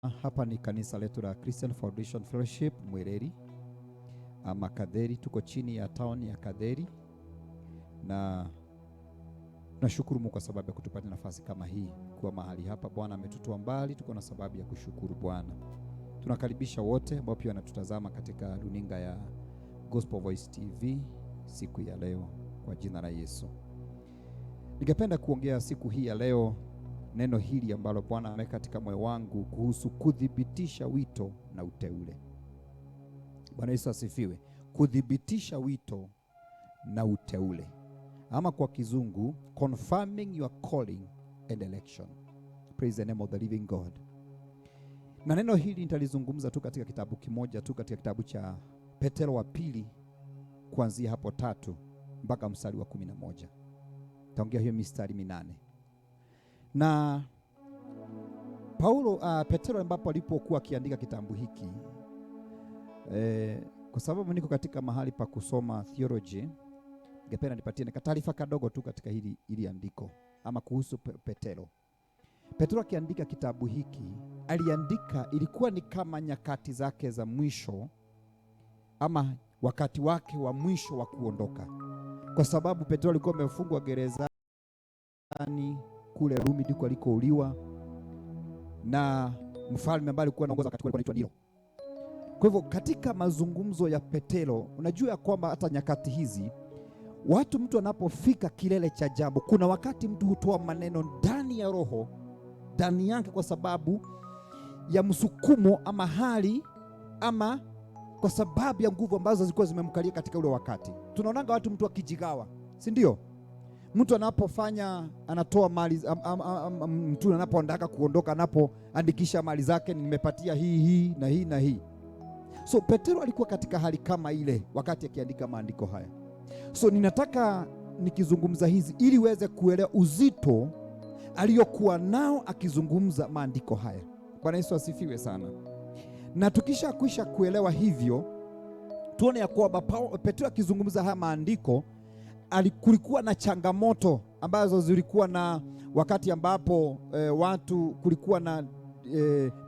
Hapa ni kanisa letu la Christian Foundation Fellowship Mwereri ama Kadheri. Tuko chini ya town ya Kadheri, na tunashukuru Mungu kwa sababu ya kutupatia nafasi kama hii kuwa mahali hapa. Bwana ametutoa mbali, tuko na sababu ya kushukuru Bwana. Tunakaribisha wote ambao pia wanatutazama katika runinga ya Gospel Voice TV siku ya leo kwa jina la Yesu. Ningependa kuongea siku hii ya leo neno hili ambalo Bwana ameweka katika moyo wangu kuhusu kudhibitisha wito na uteule. Bwana Yesu asifiwe. Kudhibitisha wito na uteule, ama kwa kizungu confirming your calling and election. Praise the name of the living God. Na neno hili nitalizungumza tu katika kitabu kimoja tu, katika kitabu cha Petro wa pili kuanzia hapo 3 mpaka mstari wa 11. Taongea hiyo mistari 8. Na Petro ambapo alipokuwa akiandika kitabu hiki, kwa sababu niko katika mahali pa kusoma theology, ningependa nipatie taarifa kadogo tu katika hili andiko ama kuhusu Petro. Petro akiandika kitabu hiki, aliandika ilikuwa ni kama nyakati zake za mwisho ama wakati wake wa mwisho wa kuondoka, kwa sababu Petro alikuwa amefungwa gerezani kule Rumi ndiko alikouliwa na mfalme ambaye alikuwa anaongoza wakati ule anaitwa Nero. Kwa hivyo katika mazungumzo ya Petro, unajua ya kwamba hata nyakati hizi mtu anapofika kilele cha jambo, kuna wakati mtu hutoa maneno ndani ya roho, ndani yake, kwa sababu ya msukumo ama hali ama kwa sababu ya nguvu ambazo zilikuwa zimemkalia katika ule wakati. Tunaonanga mtu akijigawa, si ndio? Mtu anatoa mali, mtu anapoandaa kuondoka, anapoandikisha mali zake, nimepatia hii na hii na hii. So Petro alikuwa katika hali kama ile wakati akiandika maandiko haya. So ninataka nikizungumza hizi ili uweze kuelewa uzito aliyokuwa nao akizungumza maandiko haya. Bwana Yesu asifiwe sana. Na tukisha kuelewa hivyo, tuone ya kwamba Petro akizungumza haya maandiko, kulikuwa na changamoto ambazo zilikuwa na wakati ambapo watu kulikuwa na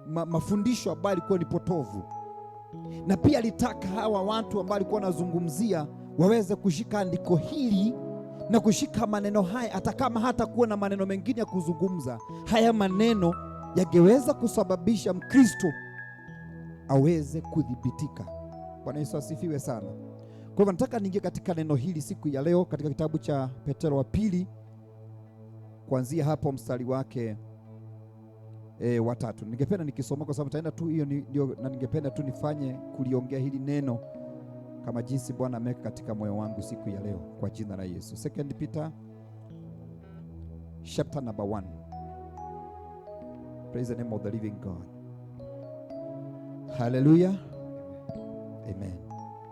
mafundisho ambayo yalikuwa ni potovu, na pia alitaka hawa watu ambao alikuwa anazungumzia waweze kushika andiko hili na kushika maneno haya, hata kama hata kuwa na maneno mengine ya kuzungumza. Haya maneno yangeweza kusababisha Mkristo aweze kudhibitika. Bwana Yesu asifiwe sana. Kwa hivyo nataka niingie katika neno hili siku ya leo katika kitabu cha Petro wa pili kuanzia hapo mstari wake wa 3. Ningependa nikisoma kwa sababu taenda tu hiyo ndio, na ningependa tu nifanye kuliongea hili neno kama jinsi Bwana ameweka katika moyo wangu siku ya leo kwa jina la Yesu. 2 Peter chapter number 1. Praise the name of the living God. Hallelujah. Amen.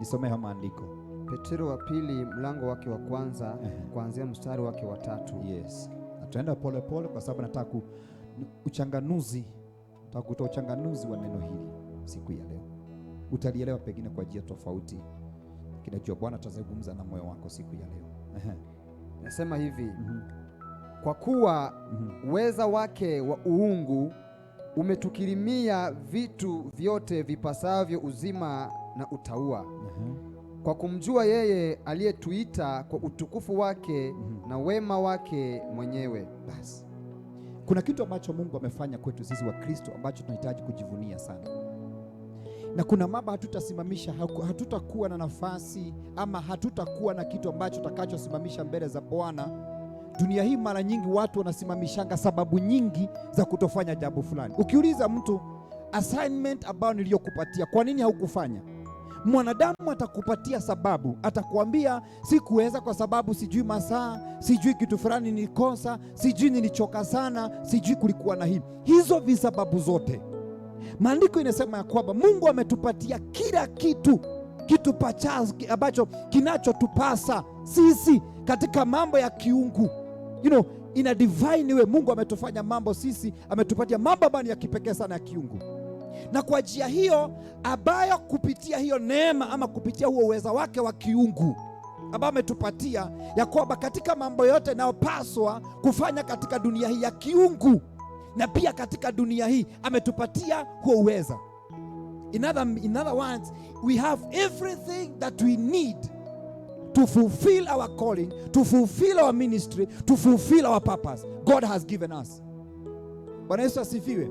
Nisome haya maandiko. Petro wa pili mlango wake wa kwanza kuanzia mstari wake wa 3. Yes. Tutaenda pole pole kwa sababu nataka kutoa uchanganuzi wa neno hili siku ya leo. Utalielewa pengine kwa njia tofauti. Kinajua Bwana atazungumza na moyo wako siku ya leo. Nasema hivi. Kwa kuwa uweza wake wa uungu umetukirimia vitu vyote vipasavyo uzima na utauwa, kwa kumjua yeye aliyetuita kwa utukufu wake na wema wake mwenyewe. Basi kuna kitu ambacho Mungu amefanya kwetu sisi wa Kristo ambacho tunahitaji kujivunia sana, na kuna mambo hatutasimamisha, hatutakuwa na nafasi ama hatutakuwa na kitu ambacho tutakachosimamisha mbele za Bwana. Dunia hii mara nyingi watu wanasimamishanga sababu nyingi za kutofanya jambo fulani. Ukiuliza mtu assignment ambayo niliyokupatia, kwa nini haukufanya? Mwanadamu atakupatia sababu, atakwambia sikuweza kwa sababu sijui masaa, sijui kitu fulani nilikosa, sijui nilichoka sana, sijui kulikuwa na hii. Hizo visababu zote, maandiko inasema ya kwamba Mungu ametupatia kila kitu ambacho kinachotupasa sisi katika mambo ya kiungu. In a divine way Mungu ametufanya mambo sisi, ametupatia mambo ambayo ya kipekee sana ya kiungu. Na kwa njia hiyo ambayo kupitia hiyo neema ama kupitia huo uweza wake wa kiungu ambao ametupatia, ya kwamba katika mambo yote yanayopaswa kufanya katika dunia hii ya kiungu, na pia katika dunia hii ametupatia huo uweza. In other words, we have everything that we need to fulfill our calling, to fulfill our ministry, to fulfill our purpose. God has given us. Bwana Yesu asifiwe.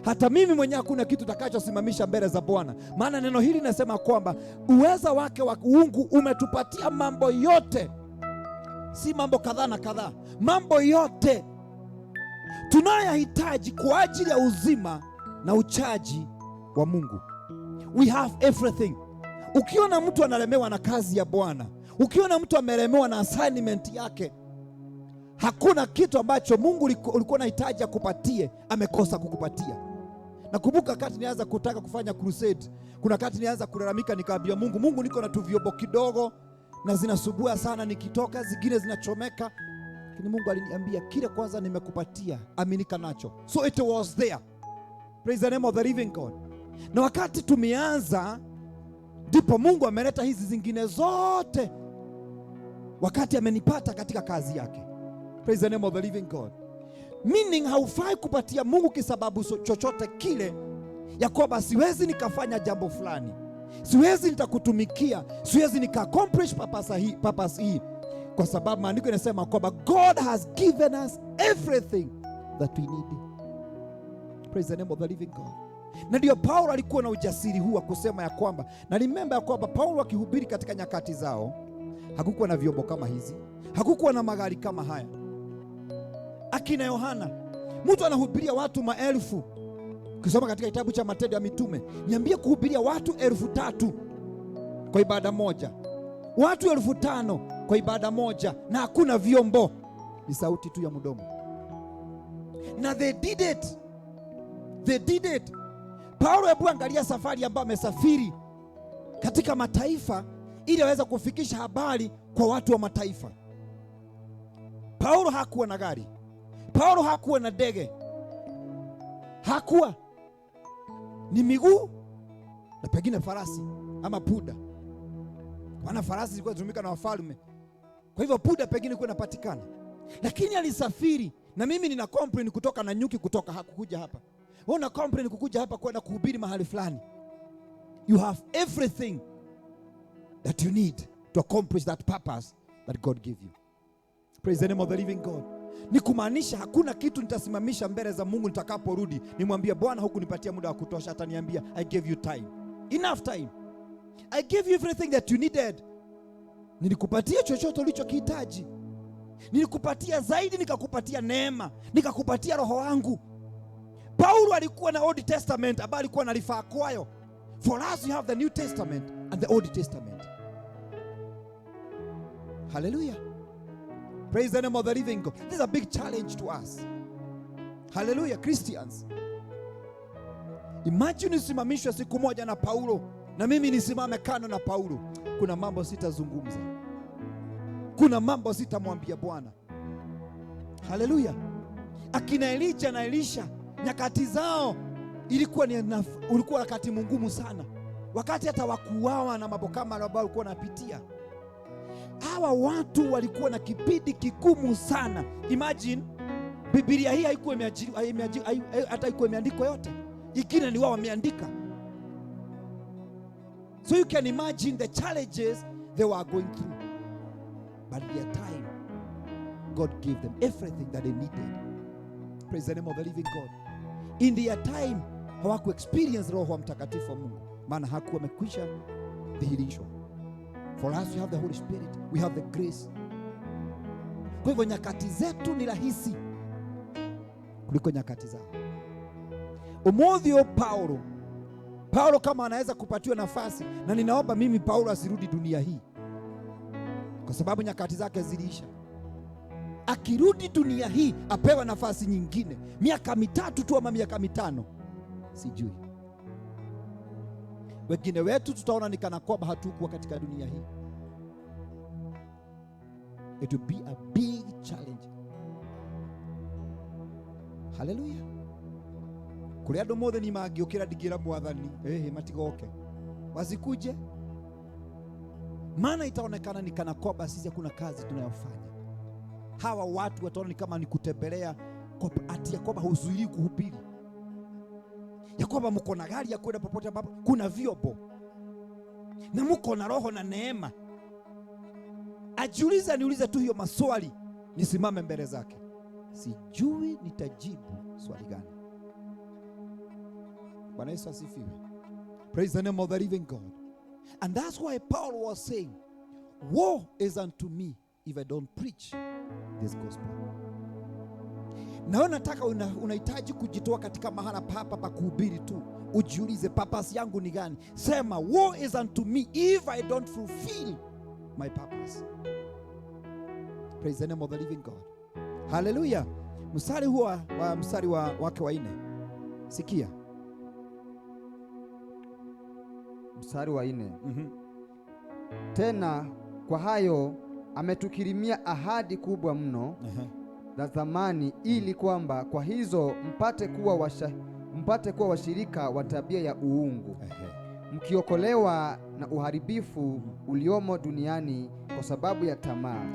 Hata mimi mwenyewe hakuna kitu takachosimamisha mbele za Bwana, maana neno hili linasema kwamba uweza wake wa uungu umetupatia mambo yote, si mambo kadhaa na kadhaa, mambo yote tunayohitaji kwa ajili ya uzima na uchaji wa Mungu. We have everything. Ukiona mtu analemewa na kazi ya Bwana, ukiona mtu amelemewa na assignment yake, hakuna kitu ambacho Mungu ulikuwa unahitaji akupatie amekosa kukupatia. Nakumbuka wakati nianza kutaka kufanya crusade, kuna wakati nianza kulalamika, nikaambia Mungu, niko na tuvyobo kidogo na zinasubua sana, nikitoka zingine zinachomeka. Lakini Mungu aliniambia kile kwanza nimekupatia, aminika nacho. So it was there. Praise the name of the living God. Na wakati tumeanza, ndipo Mungu ameleta hizi zingine zote wakati amenipata katika kazi yake. Praise the name of the living God. Meaning haufai kupatia Mungu kisababu chochote kile ya kwamba siwezi nikafanya jambo fulani, siwezi nitakutumikia, siwezi nika accomplish purpose hii, kwa sababu maandiko yanasema kwamba God has given us everything that we need. Praise the name of the living God. Na ndio Paulo alikuwa na ujasiri huu wa kusema ya kwamba, na remember ya kwamba Paulo akihubiri katika nyakati zao hakukuwa na vyombo kama hizi, hakukuwa na magari kama haya. Akina Yohana, mtu anahubiria watu maelfu. Ukisoma katika kitabu cha Matendo ya Mitume, niambie kuhubiria watu 3,000 kwa ibada moja, watu 5,000 kwa ibada moja, na hakuna vyombo, ni sauti tu ya mdomo. Na they did it. Paulo, hebu angalia safari ambayo amesafiri katika mataifa ili aweze kufikisha habari kwa watu wa mataifa. Paulo hakuwa na gari, Paulo hakuwa na ndege, hakuwa ni miguu na pengine farasi ama puda. Maana farasi zilikuwa zitumika na wafalme, kwa hivyo puda pengine ilikuwa inapatikana. Lakini alisafiri, na mimi nina complain kutoka na nyuki kutoka hakukuja hapa. Wewe una complain kukuja hapa kwenda kuhubiri mahali fulani. You have everything that you need to accomplish that purpose that God gave you. Praise the name of the living God. Ni kumaanisha hakuna kitu nitasimamisha mbele za Mungu nitakaporudi nimwambie Bwana, hukunipatia muda wa kutosha. Ataniambia I gave you time, enough time. I gave you everything that you needed. Nilikupatia chochote ulichokihitaji, nilikupatia zaidi, nikakupatia neema, nikakupatia roho wangu. Paulo alikuwa na Old Testament ambayo alikuwa analifaa kwayo. For us we have the New Testament and the Old Testament. Hallelujah. Praise the name of the living God. This is a big challenge to us. Hallelujah, Christians. Imagine usimamishwe siku moja na Paulo na mimi nisimame kando na Paulo. Kuna mambo sitazungumza, kuna mambo sitamwambia Bwana. Hallelujah. Akina Elijah na Elisha, nyakati zao ulikuwa wakati mgumu sana, wakati hata wakuuawa na mambo kama ambao walikuwa wanapitia. Hawa watu walikuwa na kipindi kigumu sana. Imagine Biblia hii haikuwa hata haikuwa imeandikwa yote, ikina ni wao wameandika. So you can imagine the challenges they were going through. But at their time, God gave them everything that they needed. Praise the name of the living God. In their time, hawaku experience Roho Mtakatifu wa Mungu, maana hakuwa amekwisha dhihirishwa. For us, we have the Holy Spirit, we have the grace. Kwa hivyo nyakati zetu ni rahisi kuliko nyakati zao. Umothio Paulo kama anaweza kupatiwa nafasi, na ninaomba mimi Paulo asirudi dunia hii, kwa sababu nyakati zake ziliisha. Akirudi dunia hii apewa nafasi nyingine, miaka 3 tu ama miaka 5, sijui. Wengine wetu tutaona ni kana kwamba hatukuwa katika dunia hii. It will be a big challenge. Hallelujah. Kuri andu mothe ni mangiukira ndigira mwathani matigoke wasikuje, maana itaonekana ni kana kwamba sisi hakuna kazi tunayofanya. Hawa watu wataona ni kama ni kutembelea ati ya kwamba huzuili kuhubiri, ya kwamba mko na gari ya kwenda popote ambapo kuna vyombo na mko na roho na neema. Ajiulize, niulize tu hiyo maswali, nisimame mbele zake, sijui nitajibu swali gani. Bwana Yesu asifiwe. Praise the name of the living God. And that's why Paul was saying, woe is unto me if I don't preach this gospel. Na nataka unahitaji kujitoa katika mahala hapa pa kuhubiri tu. Ujiulize, purpose yangu ni gani? Sema, woe is unto me if I don't fulfill my purpose. Praise the name of the living God. Hallelujah. Mstari huo mstari wake wa 4. Sikia. Mstari wa 4. Tena kwa hayo ametukirimia ahadi kubwa mno za thamani, ili kwamba kwa hizo mpate kuwa washirika wa tabia ya uungu, mkiokolewa na uharibifu uliomo duniani kwa sababu ya tamaa.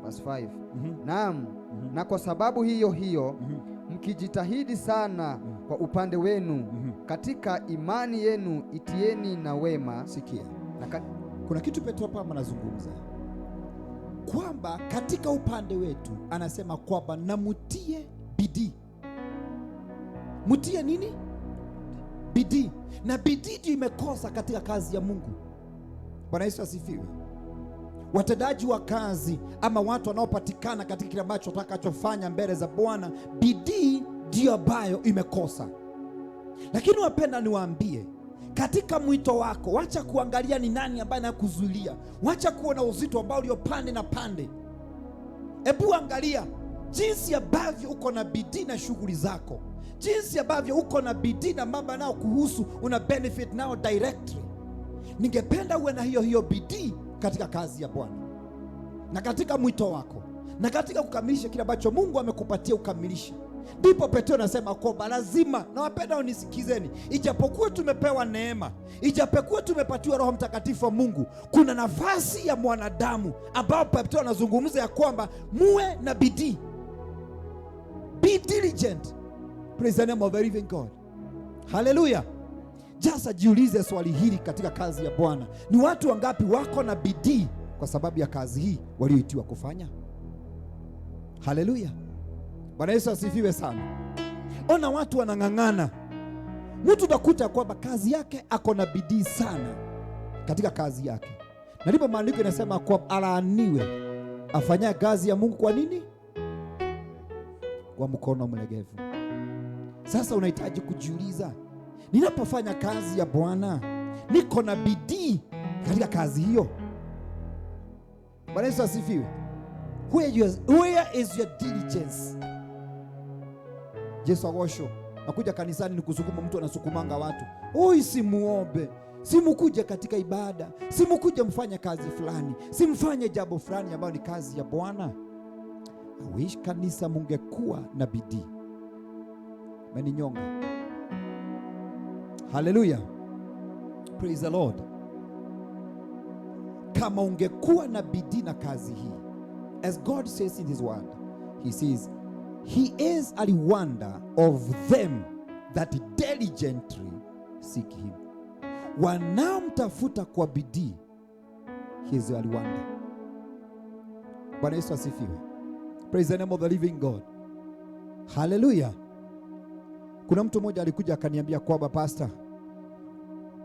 Verse 5. Naam, na kwa sababu hiyo hiyo mkijitahidi sana kwa upande wenu, katika imani yenu itieni na wema. Sikia, kuna kitu Petro hapa anazungumza kwamba katika upande wetu anasema kwamba na mutie bidii. Mutie nini? Bidii. Na bidii ndio imekosa katika kazi ya Mungu. Bwana Yesu asifiwe. Watendaji wa kazi ama watu wanaopatikana katika kile ambacho watakachofanya mbele za Bwana, bidii ndio ambayo imekosa. Lakini wapenda niwaambie, katika mwito wako, wacha kuangalia ni nani ambaye anakuzuilia. Wacha kuona uzito ambao ulio pande na pande. Hebu angalia jinsi ambavyo uko na bidii na shughuli zako, jinsi ambavyo uko na bidii na mambo nao kuhusu, una benefit nao directly. Ningependa uwe na hiyo bidii katika kazi ya Bwana na katika mwito wako na katika kukamilisha kile ambacho Mungu amekupatia ukamilishe. Ndipo Petro anasema kwamba lazima, na wapenda unisikizeni, ijapokuwa tumepewa neema, ijapokuwa tumepatiwa Roho Mtakatifu wa Mungu, kuna nafasi ya mwanadamu ambao Petro anazungumza ya kwamba muwe na bidii. Be diligent. Praise the name of the living God. Hallelujah. Jasa jiulize swali hili katika kazi ya Bwana. Ni watu wangapi wako na bidii kwa sababu ya kazi hii walioitiwa kufanya? Hallelujah. Bwana Yesu asifiwe sana. Ona watu wanang'ang'ana. Mtu utakuta kwamba kazi yake ako na bidii sana katika kazi yake. Na ndipo maandiko inasema kwa alaaniwe afanya kazi ya Mungu. Kwa nini? Kwa mkono mlegevu. Sasa unahitaji kujiuliza, ninapofanya kazi ya Bwana niko na bidii katika kazi hiyo? Bwana Yesu asifiwe. Where is your diligence? Yesu agosho nakuja kanisani ni kusukuma, mtu anasukumanga watu, oi simuombe, simukuje katika ibada, simukuje mfanye kazi fulani, simfanye jambo fulani ambayo ni kazi ya Bwana. I wish kanisa mungekuwa na bidii. Meninyonga. Hallelujah. Praise the Lord. Kama ungekuwa na bidii na kazi hii, as God says in his word, he says he is a rewarder of them that diligently seek him. Wanaomtafuta kwa bidii, he is a rewarder. Bwana Yesu asifiwe. Praise the name of the living God. Hallelujah. Kuna mtu mmoja alikuja akaniambia kwamba pastor,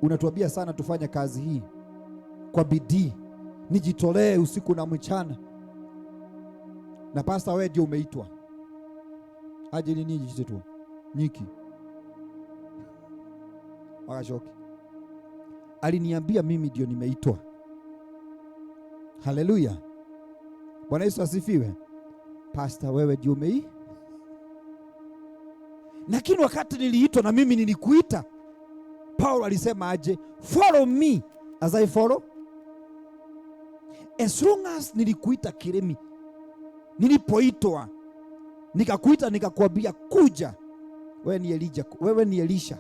unatuambia sana tufanye kazi hii kwa bidii, nijitolee usiku na mchana. Na pastor, wewe ndio umeitwa. Aje ni nini jitu? Nyiki. Wakashoki. Aliniambia mimi ndio nimeitwa. Hallelujah. Bwana Yesu asifiwe. Pastor, wewe ndio umeitwa. Lakini wakati niliitwa na mimi nilikuita, Paulo alisema aje? Follow me as I follow. As long as nilikuita kiremi, nilipoitwa nikakuita nikakwambia kuja, wewe ni Elijah, wewe ni Elisha,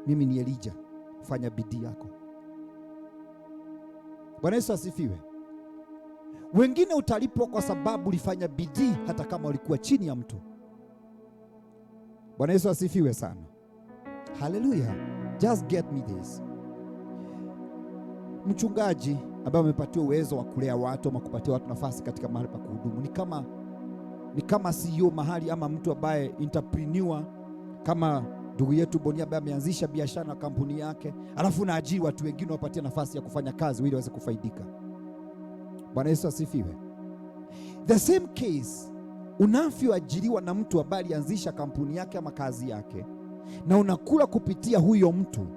mimi ni Elijah, fanya bidii yako. Bwana Yesu asifiwe. Wengine utalipwa kwa sababu ulifanya bidii hata kama ulikuwa chini ya mtu. Bwana Yesu asifiwe sana. Hallelujah. Just get me this. Mchungaji ambaye amepatiwa uwezo wa kulea watu ama kupatia watu nafasi katika mahali pa kuhudumu ni kama CEO mahali, ama mtu ambaye entrepreneur kama ndugu yetu Bonia ambaye ameanzisha biashara na kampuni yake, alafu naajiri watu wengine wapatie nafasi ya kufanya kazi ili waweze kufaidika. Bwana Yesu asifiwe. The same case, unavyoajiriwa na mtu ambaye alianzisha kampuni yake ama kazi yake, na unakula kupitia huyo mtu.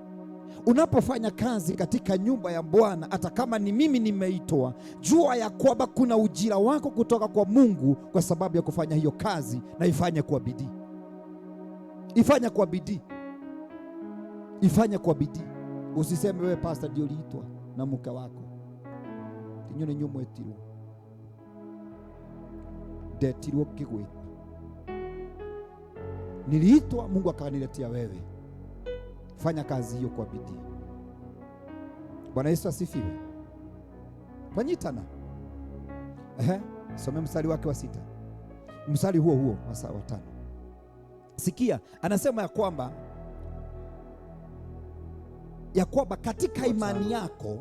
Unapofanya kazi katika nyumba ya Bwana, hata kama ni mimi nimeitoa, jua ya kwamba kuna ujira wako kutoka kwa Mungu kwa sababu ya kufanya hiyo kazi, na ifanye kwa bidii. Ifanye kwa bidii. Ifanye kwa bidii. Usiseme wewe pastor ndio uliitwa na mke wako. Tinyone nyumo etirwo. Detirwo kigwita. Niliitwa, Mungu akaniletea wewe. Fanya kazi hiyo kwa bidii. Bwana Yesu asifiwe. Fanyitana. Some mstari wake wa 6. Mstari huo wa 5. Sikia, anasema ya kwamba katika imani yako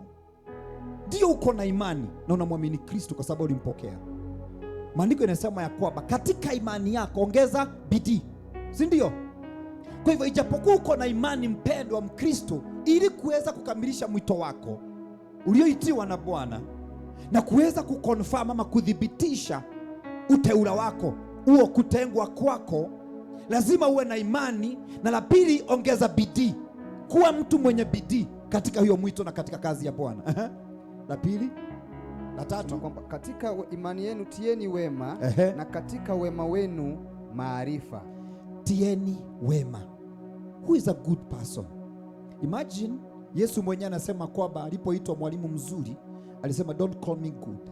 ndio uko na imani na unamwamini Kristo kwa sababu ulimpokea. Maandiko yanasema ya kwamba katika imani yako ongeza bidii, si ndio? Kwa hivyo ijapokuwa uko na imani, mpendwa Mkristo, ili kuweza kukamilisha mwito wako ulioitiwa na Bwana na kuweza kukonfirm ama kudhibitisha uteula wako, huo kutengwa kwako, lazima uwe na imani. Na la pili, ongeza bidii. Kuwa mtu mwenye bidii katika hiyo mwito na katika kazi ya Bwana. La pili. La tatu, kwamba katika imani yenu tieni wema, na katika wema wenu maarifa. Tieni wema. Who is a good person? Imagine Yesu mwenyewe anasema kwamba alipoitwa mwalimu mzuri, alisema don't call me good.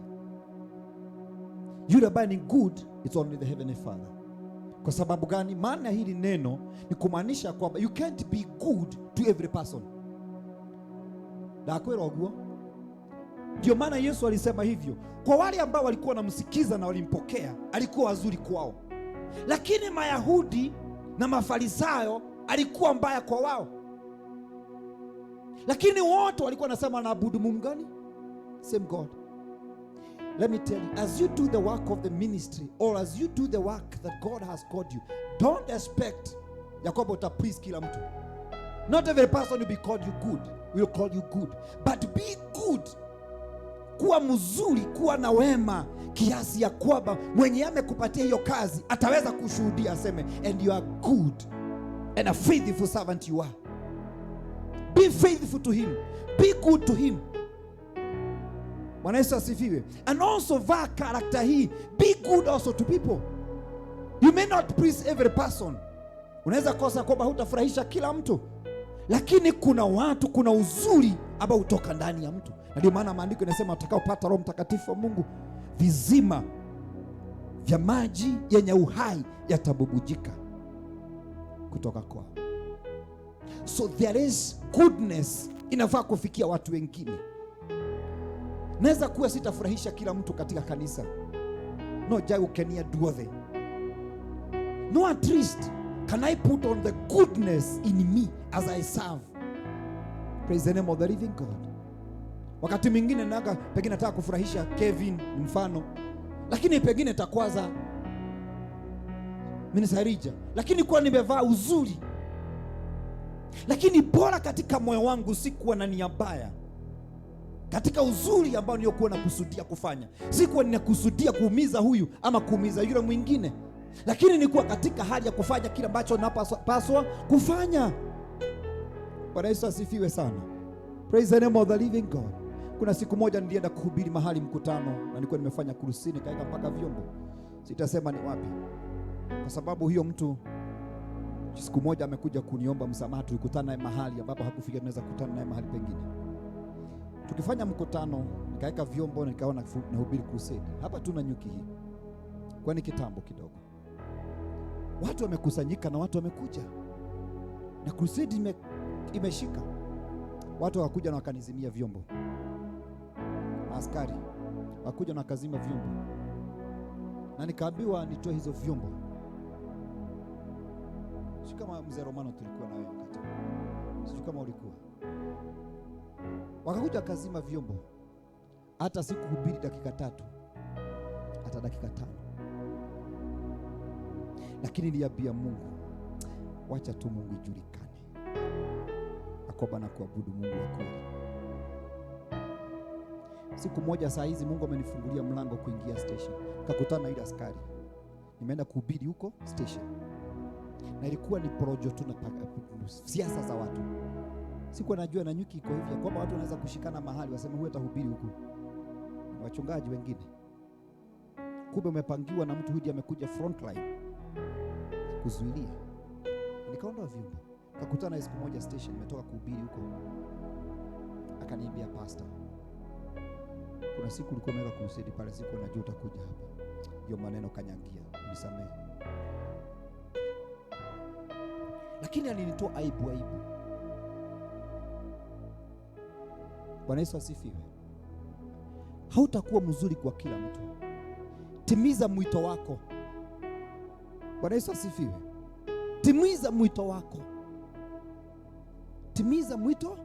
Yule ambaye ni good, it's only the heavenly Father. Kwa sababu gani? Maana hili neno ni kumaanisha kwamba you can't be good to every person. Dakwera oguo. Ndio maana Yesu alisema hivyo. Kwa wale ambao walikuwa wanamsikiza na walimpokea, alikuwa wazuri kwao. Lakini Mayahudi na Mafarisayo alikuwa mbaya kwa wao. Lakini wote walikuwa wanasema wanaabudu Mungu gani? Same God. Let me tell you, as you do the work of the ministry, or as you do the work that God has called you, don't expect ya kwamba utaplease kila mtu. Not every person will be called you good, will call you good, but be good. Kuwa mzuri, kuwa na wema kiasi ya kwamba mwenye amekupatia hiyo kazi ataweza kushuhudia, aseme and you are good and a faithful servant you are. Be faithful to him, be good to him. Bwana Yesu asifiwe. And also vaa character hii, be good also to people. You may not please every person. Unaweza kosa kwamba hutafurahisha kila mtu, lakini kuna watu, kuna uzuri ambao utoka ndani ya mtu. Na ndio maana maandiko yanasema utakaopata Roho Mtakatifu wa Mungu, vizima vya maji yenye uhai yatabubujika kutoka kwao. So there is goodness inafaa kufikia watu wengine. Naweza kuwa sitafurahisha kila mtu katika kanisa. No jago kenia duothe. No, at least can I put on the goodness in me as I serve. Praise the name of the living God. Wakati mwingine naga pengine nataka kufurahisha Kevin ni mfano, lakini pengine takwaza Minisarija, lakini kwa nimevaa uzuri. Lakini bora katika moyo wangu sikuwa na nia mbaya. Katika uzuri ambao niliokuwa nakusudia kufanya, sikuwa ninakusudia kuumiza huyu ama kuumiza yule mwingine, lakini nilikuwa katika hali ya kufanya kile ambacho napaswa kufanya. Bwana Yesu asifiwe sana. Praise the name of the living God. Kuna siku moja nilienda kuhubiri mahali mkutano, na nilikuwa nimefanya kurusini, kaeka mpaka vyombo. Sitasema ni wapi, kwa sababu hiyo mtu siku moja amekuja kuniomba msamaha. Tulikutana naye mahali ambapo hakufikia tunaweza kukutana naye mahali pengine. Tukifanya mkutano, nikaeka vyombo, nikaona nahubiri crusade. Hapa tuna nyuki hii. Kwani kitambo kidogo. Watu wamekusanyika na watu wamekuja. Na crusade imeshika. Watu wakuja na wakanizimia vyombo. Askari wakuja na wakazima vyombo. Na nikaambiwa nitoe hizo vyombo. kama mzee Romano tulikuwa na wewe wakati, sijui kama ulikuwa. Wakakuja wakazima vyombo, hata sikuhubiri dakika 3, hata dakika 5, lakini niliambia Mungu, wacha tu Mungu ijulikane akoba na kuabudu Mungu wa kweli. Siku moja saa hizi Mungu amenifungulia mlango kuingia station, kakutana na ile askari, nimeenda kuhubiri huko station, na ilikuwa ni porojo tu na siasa za watu. Sikuwa najua na nyuki iko hivi kwamba watu wanaweza kushikana mahali waseme huyu atahubiri huko, wachungaji wengine. Kumbe umepangiwa na mtu huyu amekuja frontline kuzuilia. Nikaondoa vyombo, kakutana siku moja station, nimetoka kuhubiri huko, akaniambia pastor, kuna siku ulikuwa umeweka crusade pale, siku unajua utakuja hapa, hiyo maneno kanyangia, unisamehe. Lakini alinitoa aibu. Bwana Yesu asifiwe. Hautakuwa mzuri kwa kila mtu, timiza mwito wako. Bwana Yesu asifiwe. Timiza mwito wako, timiza mwito,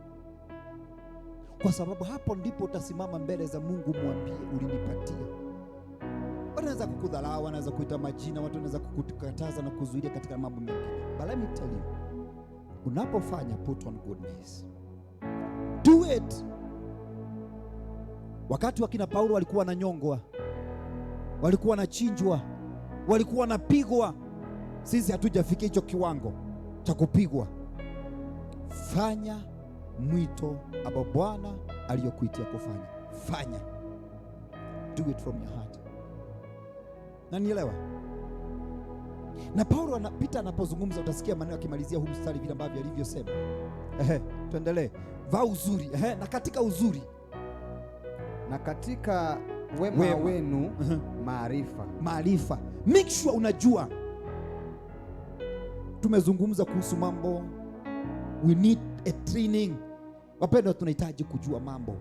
kwa sababu hapo ndipo utasimama mbele za Mungu, mwambie ulinipatia. Wanaweza kukudharau, wanaweza kuita majina, watu wanaweza kukukataza na kuzuilia katika mambo mengine. But let me tell you, unapofanya put on goodness, do it. Wakati wakina Paulo walikuwa na nyongwa, walikuwa na chinjwa, walikuwa na pigwa, sisi hatujafikia hicho kiwango cha kupigwa. Fanya mwito ambao Bwana aliyokuitia kufanya. Fanya, do it from your heart. Na nielewa. Na Paulo anapita, anapozungumza utasikia maneno akimalizia huu mstari vile ambavyo alivyosema. Tuendelee. Vaa uzuri, na katika uzuri, na katika wema wenu maarifa. Make sure unajua. Tumezungumza kuhusu mambo, we need a training. Wapendwa, tunahitaji kujua mambo.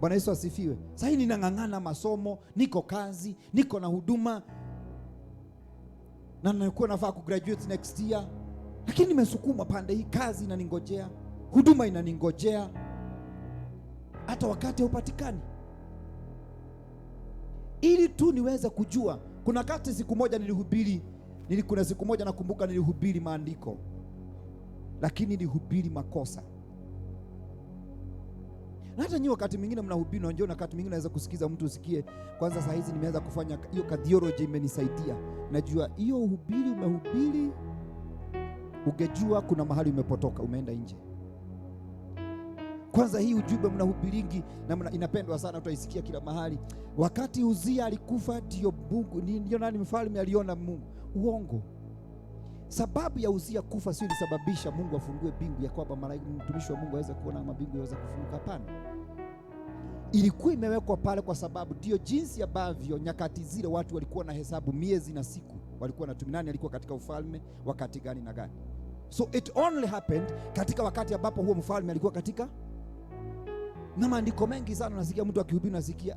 Bwana Yesu asifiwe. Sasa hii ninang'ang'ana masomo, niko kazi, niko na huduma, na nilikuwa nafaa kugraduate next year, lakini nimesukuma pande hii, kazi inaningojea, huduma inaningojea, hata wakati haupatikani. Ili tu niweze kujua. Kuna kati siku moja kuna siku moja nakumbuka nilihubiri maandiko, lakini nilihubiri makosa. Na hata nyinyi wakati mwingine mnahubiri, unajua wakati mwingine naweza kusikiza mtu usikie, kwanza saa hizi nimeanza kufanya hiyo cardiology, imenisaidia. Najua hiyo umehubiri, ungejua kuna mahali umepotoka, umeenda nje. Kwanza hii ujumbe mnahubiringi na inapendwa sana, utaisikia kila mahali. Wakati Uzia alikufa ndio nani mfalme aliona Mungu. Uongo. Sababu ya Uzia kufa sio ilisababisha Mungu afungue bingu ya kwamba malaika mtumishi wa Mungu aweze kuona mabingu yaweza kufunguka. Hapana. Ilikuwa imewekwa pale kwa sababu ndio jinsi ambavyo nyakati zile watu walikuwa na hesabu miezi na siku, walikuwa na nani alikuwa katika ufalme wakati gani na gani. So it only happened katika wakati ambapo huo mfalme alikuwa katika. Na maandiko mengi sana nasikia mtu akihubiri, nasikia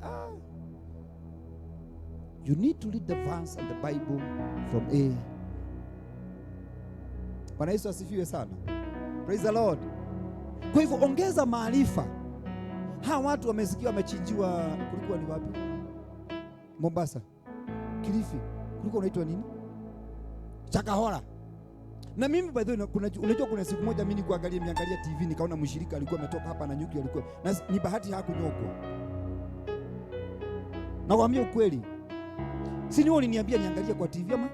you need to read the verse and the Bible from A. Bwana Yesu asifiwe sana. Praise the Lord. Kwa hivyo ongeza maarifa. Hawa watu wamesikia wamechinjiwa, kulikuwa ni wapi? Mombasa, Kilifi, kulikuwa unaitwa nini? Chakahora. Na mimi by the way, unajua kuna siku moja mimi niangalia TV nikaona mshirika alikuwa ametoka hapa na nyuki alikuwa. Na ni bahati hakunyokwa. Nakwambia ukweli. Si ni wewe uliniambia niangalie kwa TV ama?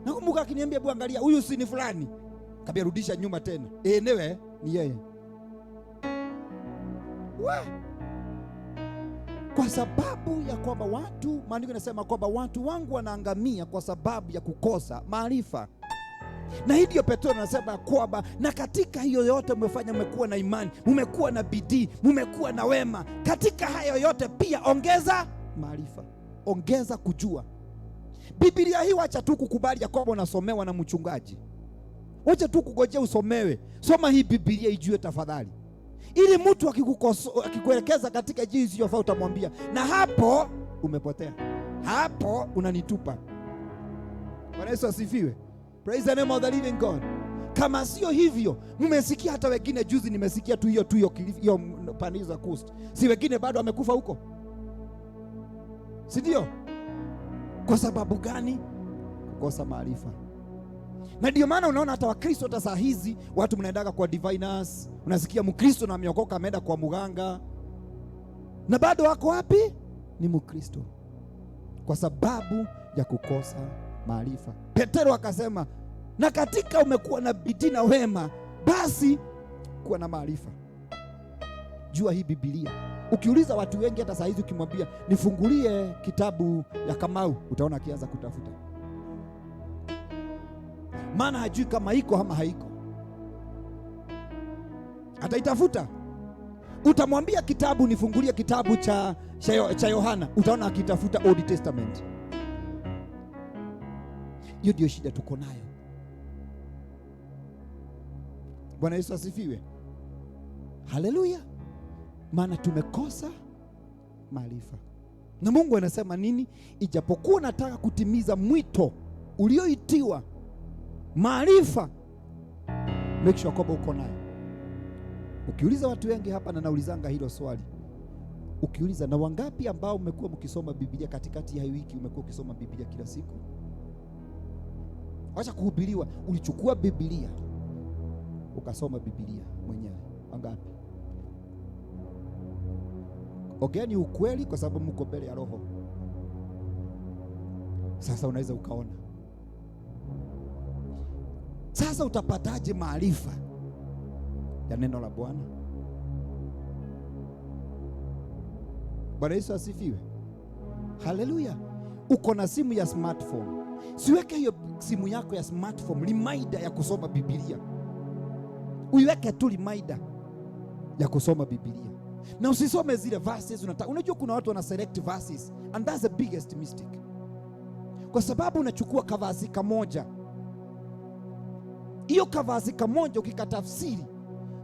Nakumbuka akiniambia bwana, angalia huyu si ni fulani. Kabia rudisha nyuma tena. Newe ni yeye. Kwa sababu ya kwamba maandiko yanasema kwamba watu wangu wanaangamia kwa sababu ya kukosa maarifa. Na hivyo Petro anasema kwamba na katika hiyo yote mmefanya, mmekuwa na imani, mmekuwa na bidii, mmekuwa na wema. Katika hayo yote pia ongeza maarifa, ongeza kujua. Biblia hii wacha tu kukubali ya kwamba unasomewa na mchungaji. Wacha tu kugojea usomewe. Soma hii Biblia ijue tafadhali. Ili mtu akikuelekeza katika jinsi isiyofaa utamwambia, na hapo umepotea, hapo unanitupa. Bwana Yesu asifiwe. Praise the name of the living God. Kama sio hivyo, mmesikia hata wengine juzi, nimesikia tu hiyo pande za coast, si wengine bado wamekufa huko, si ndio? Kwa sababu gani? Kukosa maarifa. Na ndio maana unaona hata Wakristo hata saa hizi watu mnaendaga kwa diviners, unasikia Mkristo na ameokoka ameenda kwa muganga, na bado wako wapi? Ni Mkristo, kwa sababu ya kukosa maarifa. Petero akasema, na katika umekuwa na bidii na wema, basi kuwa na maarifa. Jua hii Biblia. Ukiuliza watu wengi hata saa hizi, ukimwambia nifungulie kitabu ya Kamau, utaona akianza kutafuta, maana hajui kama iko ama haiko, ataitafuta. Utamwambia kitabu, nifungulie kitabu cha Yohana, utaona akitafuta Old Testament. Hiyo ndio shida tuko nayo. Bwana Yesu asifiwe. Haleluya. Maana tumekosa maarifa. Na Mungu anasema nini? Ijapokuwa nataka kutimiza mwito ulioitiwa, maarifa make sure kwamba uko nayo. Ukiuliza watu wengi hapa, na naulizanga hilo swali, ukiuliza na wangapi ambao umekuwa mkisoma Biblia katikati ya wiki, umekuwa ukisoma Biblia kila siku? Acha kuhubiriwa, ulichukua Biblia ukasoma Biblia mwenyewe. Wangapi? Ogeni ukweli, kwa sababu mko mbele ya Roho. Sasa unaweza ukaona. Sasa utapataje maarifa ya neno la Bwana? Bwana Yesu asifiwe. Haleluya. Uko na simu ya smartphone, siweke hiyo simu yako ya smartphone reminder ya kusoma Biblia. Uiweke tu reminder ya kusoma Biblia, na usisome zile verses unataka. Unajua kuna watu wana select verses, and that's the biggest mistake, kwa sababu unachukua kavasi kamoja, hiyo kavasi kamoja ukikatafsiri.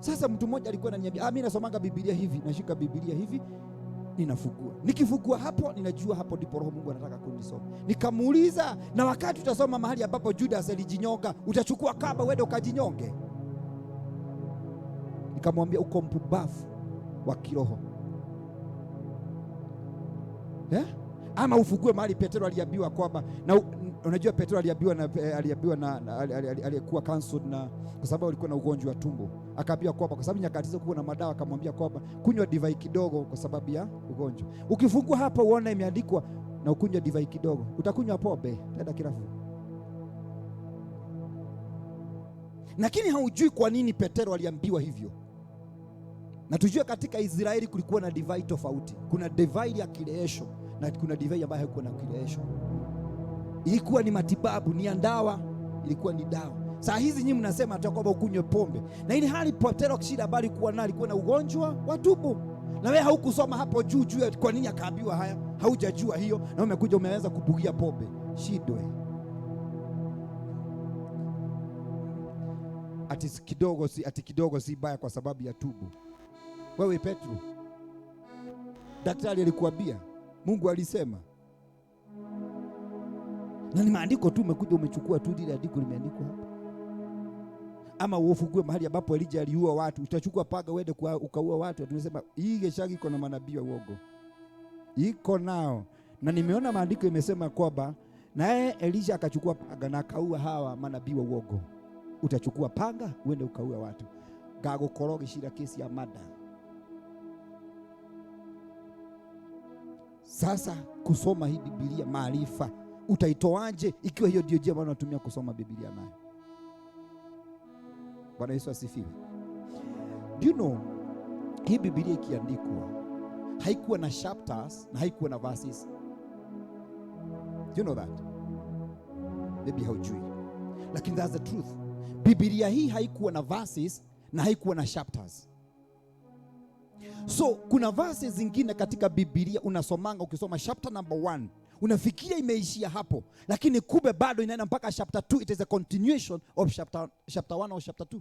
Sasa mtu mmoja alikuwa ananiambia, mimi nasomanga Biblia hivi, nashika Biblia hivi, ninafungua. Nikifungua hapo, ninajua hapo ndipo Roho Mungu anataka kunisoma. Nikamuuliza, na wakati utasoma mahali ambapo Judas alijinyonga, utachukua kaba uende ukajinyonge? Nikamwambia, uko mpumbavu wa kiroho. Ama ufungue mahali Petero aliambiwa kwamba, na unajua Petero aliambiwa na aliyekuwa cancelled, na kwa sababu alikuwa na ugonjwa wa tumbo, akaambiwa kwamba kwa sababu nyakati hizo kuwa na madawa, akamwambia kwamba kunywa divai kidogo kwa sababu ya ugonjwa. Ukifungua hapa uone imeandikwa na ukunywa divai kidogo, utakunywa pombe tena kilafu. Lakini haujui kwa nini Petero aliambiwa hivyo. Na tujue katika Israeli kulikuwa na divai tofauti. Kuna divai ya kilewesho na kuna divai ambayo haikuwa na kilewesho. Ilikuwa ni matibabu, ni dawa, ilikuwa ni dawa. Saa hizi nyinyi mnasema atakwamba ukunywe pombe. Na ile hali Petero kishida habari kuwa na alikuwa na ugonjwa wa tumbo. Na wewe haukusoma hapo juu kwa nini akaambiwa haya? Haujajua hiyo, na umekuja umeweza kubugia pombe. Shidwe. Ati kidogo si baya kwa sababu ya tumbo. Wewe Petro, daktari alikuambia, Mungu alisema, na ni maandiko tu, umekuja umechukua tu ile andiko limeandikwa hapa. Ama uofugue mahali ambapo Elijah aliua watu, utachukua paga uende ukaua watu? Tunasema hii geshagi iko na manabii wa uongo, iko nao. Na nimeona maandiko imesema kwamba naye Elijah akachukua paga na akaua hawa manabii wa uongo. Utachukua paga uende ukaua watu? Gago koroge shira kesi ya mada. Sasa kusoma hii Biblia, maarifa utaitoaje ikiwa hiyo ndio njia ambayo unatumia kusoma Biblia nayo? Bwana Yesu asifiwe. Do you know, hii Biblia ikiandikwa haikuwa na chapters na haikuwa na verses. Do you know that? Maybe haujui, lakini that's the truth. Biblia hii haikuwa na verses na haikuwa na chapters. So kuna verses zingine katika Biblia unasomanga, ukisoma chapter number 1 unafikiria imeishia hapo, lakini kumbe bado inaenda mpaka chapter 2. It is a continuation of chapter 1 or chapter 2,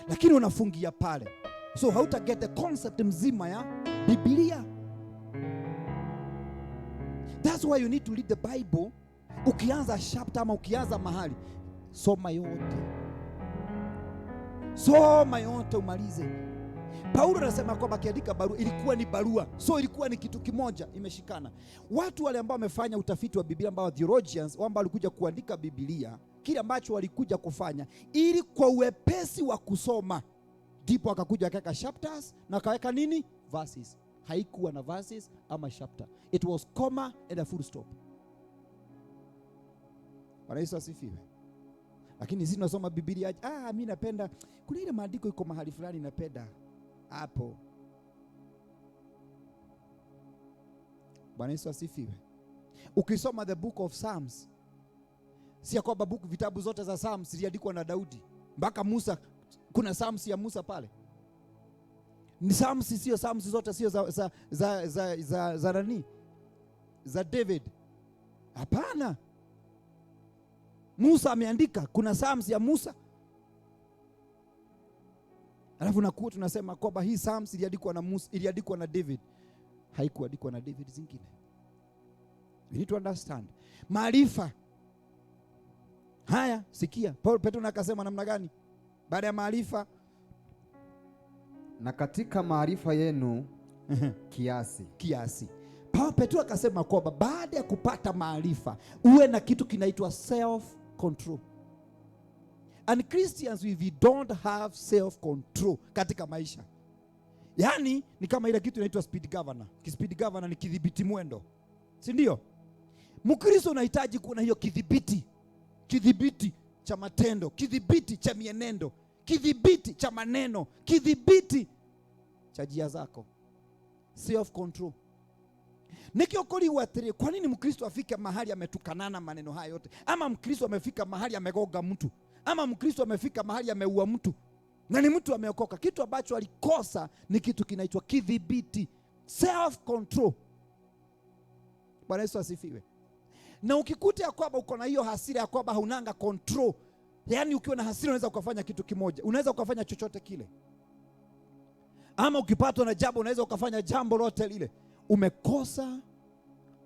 lakini unafungia pale, so hauta get the concept mzima ya Biblia. That's why you need to read the Bible. Ukianza chapter ama ukianza mahali, Soma yote, soma yote umalize. Paulo anasema kwamba akiandika barua ilikuwa ni barua, so ilikuwa ni kitu kimoja imeshikana. Watu wale ambao wamefanya utafiti wa Biblia, ambao theologians ambao walikuja kuandika Biblia, kile ambacho walikuja kufanya ili kwa uwepesi wa kusoma, ndipo akakuja akaweka chapters na akaweka nini, verses. Haikuwa na verses ama chapter, it was comma and a full stop. Bwana Yesu asifiwe. Lakini sisi tunasoma Biblia, mimi napenda kuna ile maandiko iko mahali fulani napenda hapo. Bwana Yesu asifiwe. Ukisoma the book of Psalms, si kwamba vitabu zote za Psalms ziliandikwa na Daudi mpaka Musa. Kuna Psalms ya Musa pale, ni Psalms, sio Psalms zote, sio za nani, za David. Hapana, Musa ameandika, kuna Psalms ya Musa. Alafu nakuwa tunasema kwamba hii Psalms iliandikwa na Musa, iliandikwa na David. Haikuandikwa na David zingine. We need to understand. Maarifa haya, sikia Petro akasema namna gani baada ya maarifa? Na katika maarifa yenu kiasi. Petro akasema kwamba baada ya kupata maarifa uwe na kitu kinaitwa self control. And Christians, if we don't have self control katika maisha, yani ni kama ile kitu inaitwa speed governor. Speed governor ni kidhibiti mwendo, si ndio? Mkristo unahitaji kuwa na hiyo kidhibiti cha matendo, kidhibiti cha mienendo, kidhibiti cha maneno, kidhibiti cha njia zako, self control. Nikiokoliwa tere, kwa nini Mkristo afike mahali ametukanana maneno haya yote? Ama Mkristo amefika mahali amegoga mtu, ama Mkristo amefika mahali ameua mtu na ni mtu ameokoka? Kitu ambacho alikosa ni kitu kinaitwa kidhibiti, self control. Bwana Yesu asifiwe. Na ukikuta ya kwamba uko na hiyo hasira ya kwamba haunanga control, yani ukiwa na hasira unaweza ukafanya kitu kimoja, unaweza ukafanya chochote kile, ama ukipatwa na jambo unaweza ukafanya jambo lote lile. Umekosa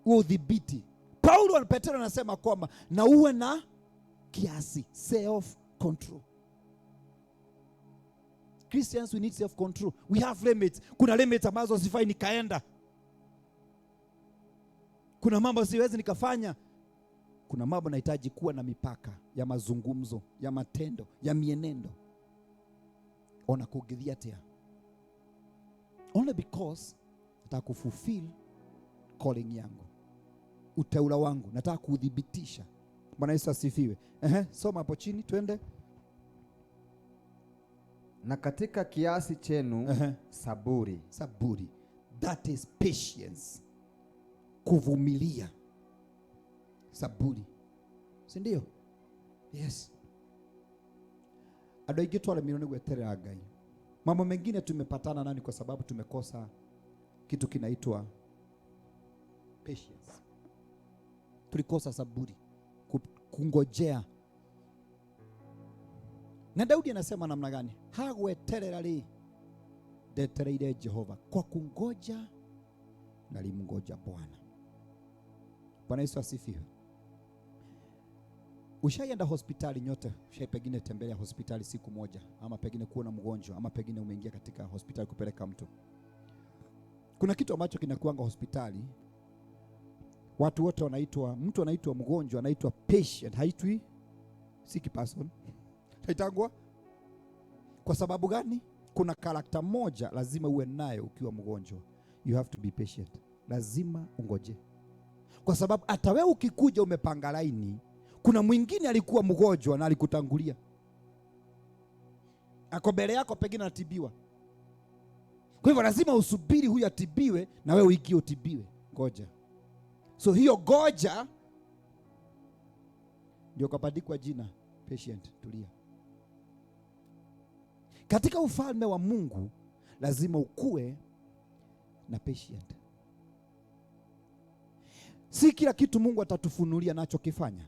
huo udhibiti. Paulo Petro anasema kwamba na uwe na kiasi, self control. Christians, we need self control. We have limits. Kuna limits ambazo sifai nikaenda, kuna mambo siwezi nikafanya, kuna mambo nahitaji kuwa na mipaka ya mazungumzo, ya matendo, ya mienendo. Ona kugidhia tea only because nataka kufulfill calling yangu, uteula wangu, nataka kudhibitisha. Bwana Yesu asifiwe. Soma hapo chini twende. Na katika kiasi chenu saburi. That is patience, kuvumilia. Saburi, si ndio? Yes. Ado igitwale mirone gweterera Ngai. Mambo mengine tumepatana nani kwa sababu tumekosa kitu kinaitwa patience. Tulikosa saburi, kungojea. Na Daudi anasema namna gani? Hagweterera ri ndetereire Jehova, kwa kungoja nalimngoja Bwana. Bwana Yesu asifiwe. Ushaienda hospitali nyote? Pengine tembelea hospitali siku moja, ama pengine kuona mgonjwa, ama pengine umeingia katika hospitali kupeleka mtu. Kuna kitu ambacho kinakuanga hospitali, watu wote wanaitwa, mtu anaitwa mgonjwa, anaitwa patient, haitwi sick person. Haitangwa. Kwa sababu gani? Kuna karakta moja lazima uwe nayo ukiwa mgonjwa. You have to be patient. Lazima ungoje. Kwa sababu hata wewe ukikuja umepanga laini, kuna mwingine alikuwa mgonjwa na alikutangulia, ako mbele yako, pengine anatibiwa. Kwa hivyo lazima usubiri huyu atibiwe na wewe uingie utibiwe. Ngoja. So hiyo goja ndio kapandikwa jina patient. Tulia. Katika ufalme wa Mungu lazima ukue na patient. Si kila kitu Mungu atatufunulia nacho kifanya.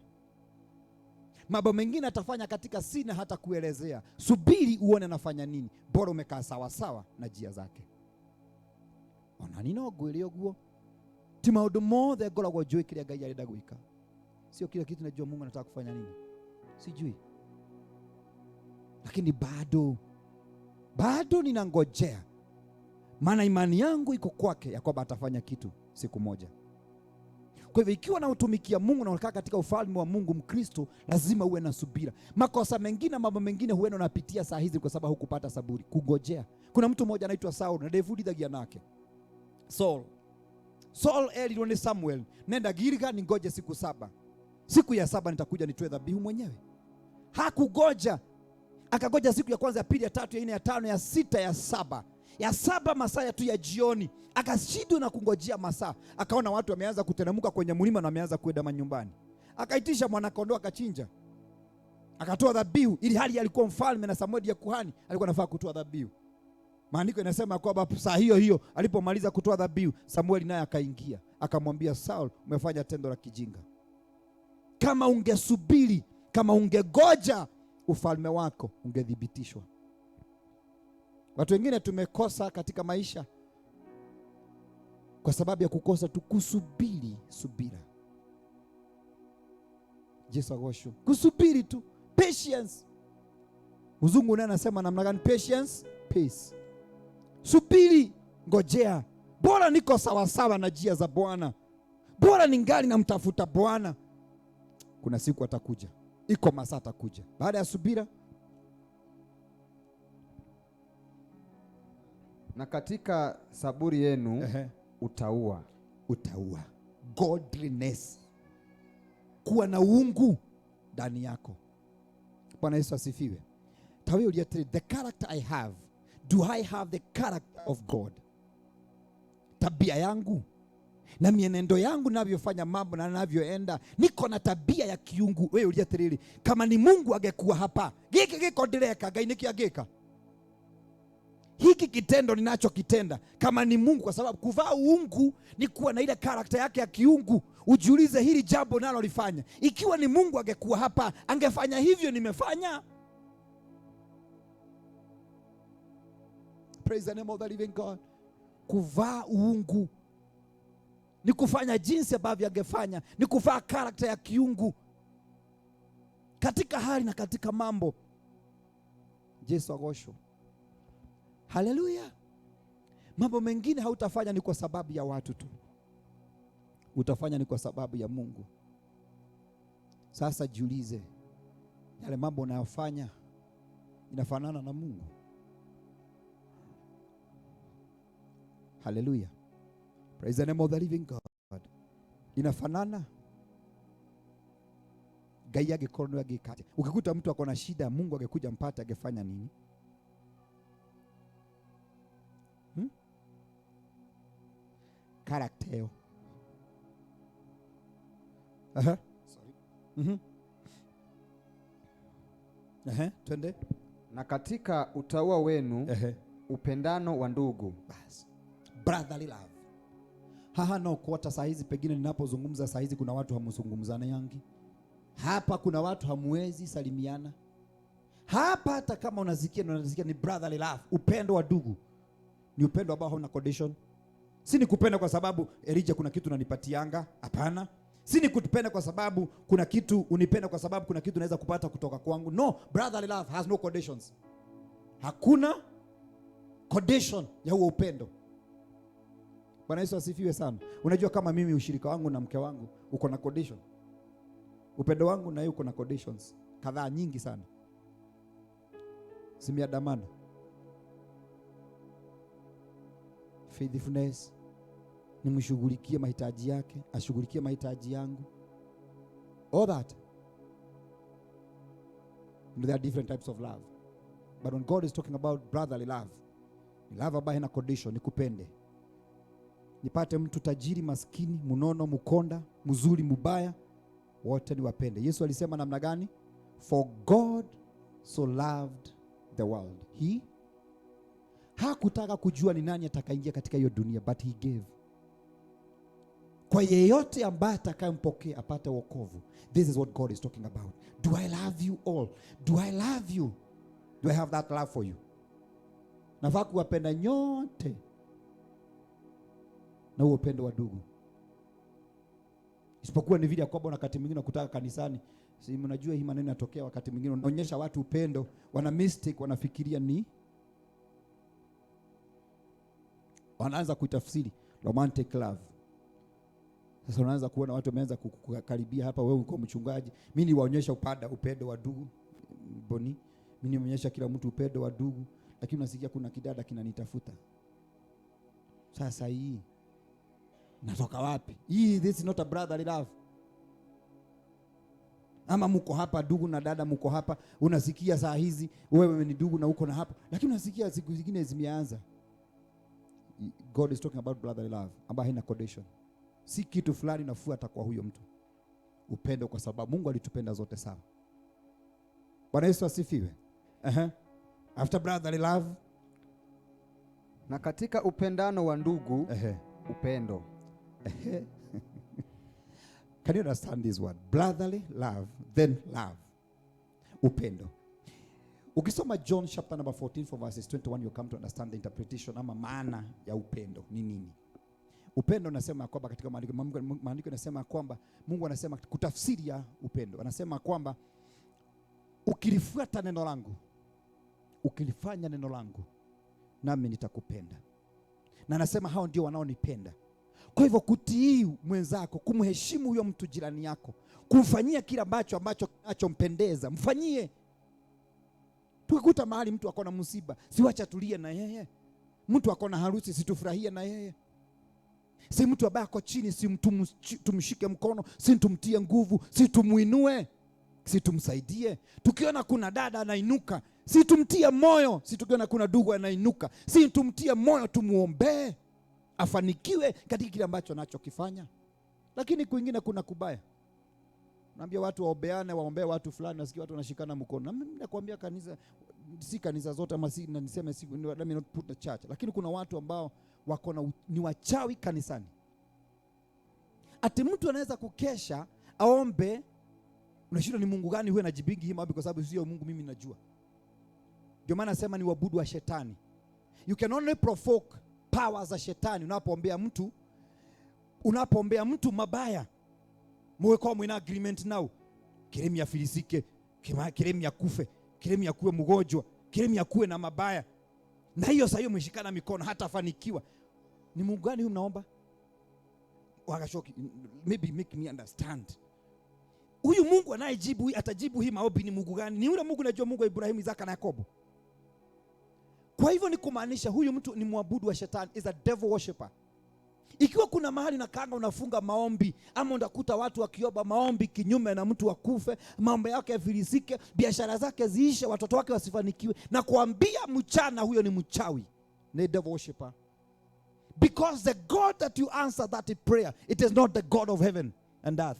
Mambo mengine atafanya katika sina hata kuelezea. Subiri uone anafanya nini. Bora umekaa sawa sawa na njia zake. Ona nino gwelio guo. Ti maundu mothe ngoragwo njui kiria Ngai arenda gwika. Sio kila kitu najua Mungu anataka kufanya nini. Sijui. lakini bado ninangojea, maana imani yangu iko kwake ya kwamba atafanya kitu siku moja. Kwa hivyo ikiwa na utumikia Mungu na unakaa katika ufalme wa Mungu, Mkristo lazima uwe na subira. Makosa mengine, mambo mengine huenda unapitia saa hizi kwa sababu hukupata saburi, kungojea. Kuna mtu mmoja anaitwa Saul na Daudi dhagia nake. Saul elirwo ni Samuel, nenda Gilgal ningoje siku 7. Siku ya 7 nitakuja nitoe dhabihu mwenyewe. Hakugoja. Akagoja siku ya kwanza, ya pili, ya tatu, ya nne, ya tano, ya sita, ya 7. Ya 7 masaa tu ya jioni, akashindwa na kungojea masaa. Akaona watu wameanza kuteremka kwenye mlima na wameanza kwenda manyumbani. Akaitisha mwanakondoo akachinja, akatoa dhabihu, ili hali alikuwa mfalme na Samueli ya kuhani alikuwa anafaa kutoa dhabihu. Maandiko inasema kwamba saa hiyo hiyo alipomaliza kutoa dhabihu, Samueli naye akaingia akamwambia Saul, umefanya tendo la kijinga. Kama ungesubiri, kama ungegoja, ufalme wako ungethibitishwa. Watu wengine tumekosa katika maisha kwa sababu ya kukosa tu kusubiri. Subira. Yesu agosho. Kusubiri tu. Patience. Mzungu naye anasema namna gani? Patience, peace. Subiri, ngojea. Bora niko sawa sawa na njia za Bwana. Bora ningali namtafuta Bwana. Kuna siku atakuja. Iko masaa atakuja. Baada ya subira, na katika saburi yenu utaua. Godliness. Kuwa na uungu ndani yako. Bwana Yesu asifiwe. Tawe uliatiri, the character I have, do I have the character of God? Tabia yangu na mienendo yangu, navyofanya mambo na navyoenda, niko na tabia ya kiungu. Wewe uliatiri, kama ni Mungu angekuwa hapa, giki giko ndireka Ngai niki agika hiki kitendo ninachokitenda, kama ni Mungu. Kwa sababu kuvaa uungu ni kuwa na ile karakta yake ya kiungu. Ujiulize hili jambo nalo lifanya, ikiwa ni Mungu angekuwa hapa, angefanya hivyo nimefanya. Praise the name of the living God. Kuvaa uungu ni kufanya jinsi ambavyo angefanya, ni kuvaa karakta ya kiungu katika hali na katika mambo. Yesu agosho. Haleluya. Mambo mengine hautafanya ni kwa sababu ya watu tu, utafanya ni kwa sababu ya Mungu. Sasa jiulize, yale mambo unayofanya inafanana na Mungu? Haleluya. Praise the name of the living God. Inafanana? Gai agikono agikate. Ukikuta mtu akona shida, Mungu angekuja mpate, angefanya nini? Karakteo. Sorry. Twende. Na katika utaua wenu upendano wa ndugu. Bas. Brotherly love. Haha no kuota saa hizi, pengine ninapozungumza saa hizi kuna watu hamuzungumzana yangi. Hapa kuna watu hamuwezi salimiana. Hapa hata kama unasikia ni brotherly love, upendo wa ndugu. Ni upendo ambao hauna condition. Si ni kupenda kwa sababu Elijah kuna kitu unanipatianga, hapana. Si ni kutupenda kwa sababu kuna kitu unipenda kwa sababu kuna kitu naweza kupata kutoka kwangu. No, brotherly love has no conditions. Hakuna condition ya huo upendo. Bwana Yesu asifiwe sana. Unajua kama mimi ushirika wangu na mke wangu uko na condition. Upendo wangu na yeye uko na conditions kadhaa nyingi sana. Simiadamana. Faithfulness, nimshughulikie mahitaji yake, ashughulikie mahitaji yangu. All that. There are different types of love. But when God is talking about brotherly love, love ambayo haina condition, nikupende. Nipate mtu tajiri, maskini, munono, mukonda, mzuri, mubaya, wote niwapende. Yesu alisema namna gani? For God so loved the world. Hakutaka kujua ni nani atakaingia katika hiyo dunia, but he gave. Kwa yeyote ambaye atakayempokea apate wokovu. This is what God is talking about. Do I love you all? Do I love you? Do I have that love for you? Nafaa kuwapenda nyote na huo upendo wa ndugu. Isipokuwa ni vile kwamba wakati mwingine kutaka kanisani Si mnajua hii maneno yanatokea wakati mwingine, unaonyesha watu upendo, wana mistake, wanafikiria ni, wanaanza kuitafsiri romantic love. Sasa unaanza kuona watu wameanza kukaribia hapa, wewe uko mchungaji, mimi niwaonyesha upendo wa ndugu Boni, mimi nionyesha kila mtu upendo wa ndugu, lakini unasikia kuna kidada kinanitafuta. Sasa hii natoka wapi? This is not a brotherly love. Ama mko hapa ndugu na dada, mko hapa, unasikia saa hizi wewe ni ndugu na uko na hapa, lakini unasikia siku zingine zimeanza. God is talking about brotherly love ambayo haina condition. Si kitu fulani nafuata kwa huyo mtu. Upendo kwa sababu Mungu alitupenda zote sawa. Bwana Yesu asifiwe. After brotherly love, na katika upendano wa ndugu, upendo. Can you understand this word? Brotherly love, then love. Upendo. Ukisoma John chapter number 14 from verses 21, you come to understand the interpretation ama maana ya upendo ni nini. Upendo nasema kwamba katika maandiko nasema kwamba Mungu anasema kutafsiri ya upendo. Anasema kwamba ukilifuata neno langu, ukilifanya neno langu, nami nitakupenda. Na anasema hao ndio wanaonipenda. Kwa hivyo kutii mwenzako, kumheshimu huyo mtu jirani yako, kumfanyia kila ambacho kinachompendeza, mfanyie. Tukikuta mahali mtu akona msiba, siwacha tulie na yeye. Mtu akona harusi, situfurahie na yeye. Si mtu ambaye ako chini, si tumshike mkono, si tumtie nguvu, si tumuinue, si tumsaidie. Tukiona kuna dada anainuka, si tumtie moyo. Si tukiona kuna ndugu anainuka, si tumtie moyo, tumuombee afanikiwe katika kile ambacho anachokifanya. Lakini kwingine kuna kubaya. Naambia watu waombeane, waombee watu fulani, nasikia watu wanashikana mkono. Na mimi nakwambia kanisa, si kanisa zote ama si niseme si let me not put the church. Lakini kuna watu ambao wako ni wachawi kanisani. Ati mtu anaweza kukesha aombe, unashindwa ni Mungu gani huyo anajibingi hii maombi, kwa sababu sio Mungu mimi najua. Ndio maana nasema ni wabudu wa shetani. You can only provoke powers za shetani unapoombea mtu mabaya. Mwe kwa mwina agreement now. Kiremi ya filisike, kiremi ya kufe, kiremi ya kuwe mgonjwa, kiremi ya kuwe na mabaya. Na hiyo sasa hiyo mshikana mikono hata fanikiwa. Ni Mungu gani huyu mnaomba? Wakashoki, maybe make me understand. Huyu Mungu anayejibu, atajibu hii maombi ni Mungu gani? Ni yule Mungu najua, Mungu wa Ibrahimu, Isaka na Yakobo. Kwa hivyo ni kumaanisha huyu mtu ni mwabudu wa shetani, is a devil worshipper. Ikiwa kuna mahali na kanga unafunga maombi, ama unakuta watu wakiomba maombi kinyume na mtu wakufe, mambo yake yafilisike, biashara zake ziishe, watoto wake wasifanikiwe, na kuambia mchana huyo ni mchawi, ni devil worshipper. Because the God that you answer that prayer, it is not the God of heaven and earth.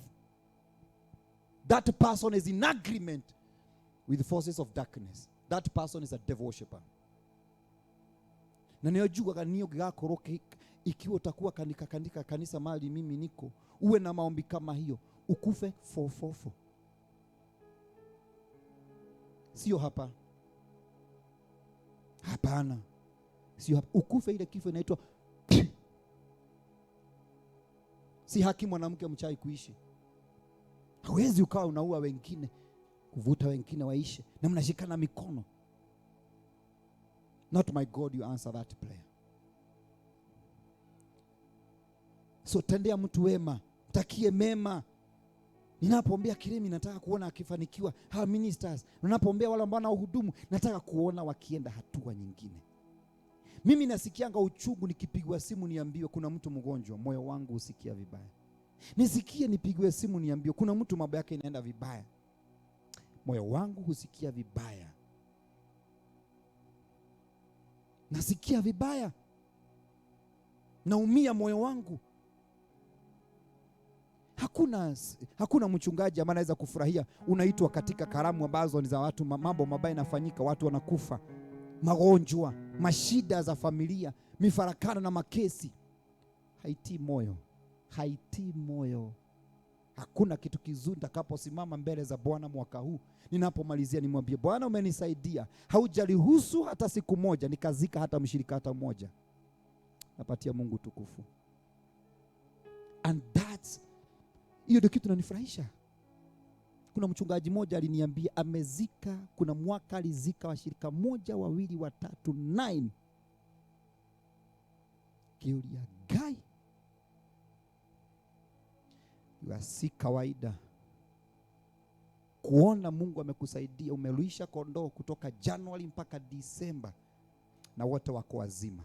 That person is in agreement with the forces of darkness. That person is a devil worshipper. Na niojua kanio gakoroke, ikiwa utakuwa kanika kanisa mali mimi niko, uwe na maombi kama hiyo, ukufe 444. Sio hapa. Hapana. Sio hapa. Ukufe ile kifo inaitwa si haki mwanamke mchai kuishi. Hawezi ukawa unaua wengine, kuvuta wengine waishe, na mnashikana mikono. Not my God, you answer that prayer. So tendea mtu wema, mtakie mema. Ninapoombea Kiremi nataka kuona akifanikiwa, hawa ministers. Ninapoombea wale ambao wanahudumu nataka kuona wakienda hatua nyingine. Mimi nasikianga uchungu nikipigwa simu niambiwe kuna mtu mgonjwa, moyo wangu usikia vibaya. Nisikie nipigwe simu niambiwe kuna mtu mambo yake inaenda vibaya, moyo wangu husikia vibaya. Nasikia vibaya, naumia moyo wangu. Hakuna mchungaji ambaye anaweza kufurahia unaitwa katika karamu ambazo ni za watu, mambo mabaya yanafanyika, watu wanakufa, magonjwa, mashida za familia, mifarakano na makesi. Haitii moyo, haitii moyo. Hakuna kitu kizuri nitakaposimama mbele za Bwana mwaka huu, ninapomalizia nimwambie Bwana umenisaidia, haujalihusu hata siku moja nikazika hata mshirika hata mmoja. Napatia Mungu tukufu. And that's hiyo ndio kitu inanifurahisha. Kuna mchungaji mmoja aliniambia amezika, kuna mwaka alizika washirika 1, 2, 3, 9. Kiulia gai si kawaida kuona Mungu amekusaidia, umelisha kondoo kutoka Januari mpaka Disemba na wote wako wazima.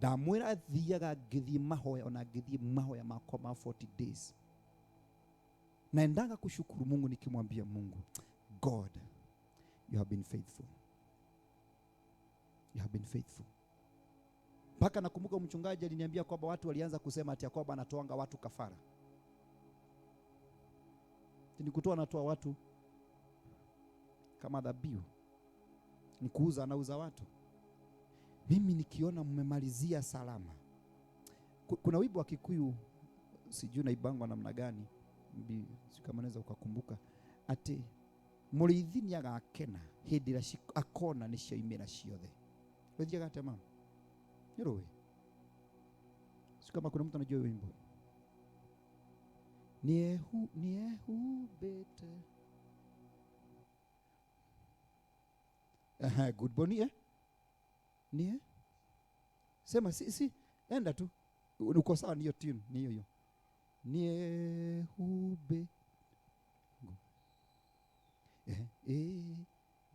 Damwira thiaga ngithi mahoya ona ngithi mahoya makoma 40 days. Naendaga kushukuru Mungu nikimwambia Mungu, God, you have been faithful. You have been faithful. Mpaka nakumbuka mchungaji aliniambia kwamba watu walianza kusema ati kwamba anatoanga watu kafara. Ni kutoa anatoa watu kama dhabihu. Ni kuuza anauza watu. Mimi nikiona mmemalizia salama. Kuna wimbo wa Kikuyu sijui naibangwa namna gani, kama naweza ukakumbuka, ati muriithini agakena hindi ira akona nicio imira ciothe. Wewe gate mama nirowe, kama kuna mtu anajua wimbo. Niehubete good boni sema si enda tu uko sawa, niyo tune ni hiyo niehube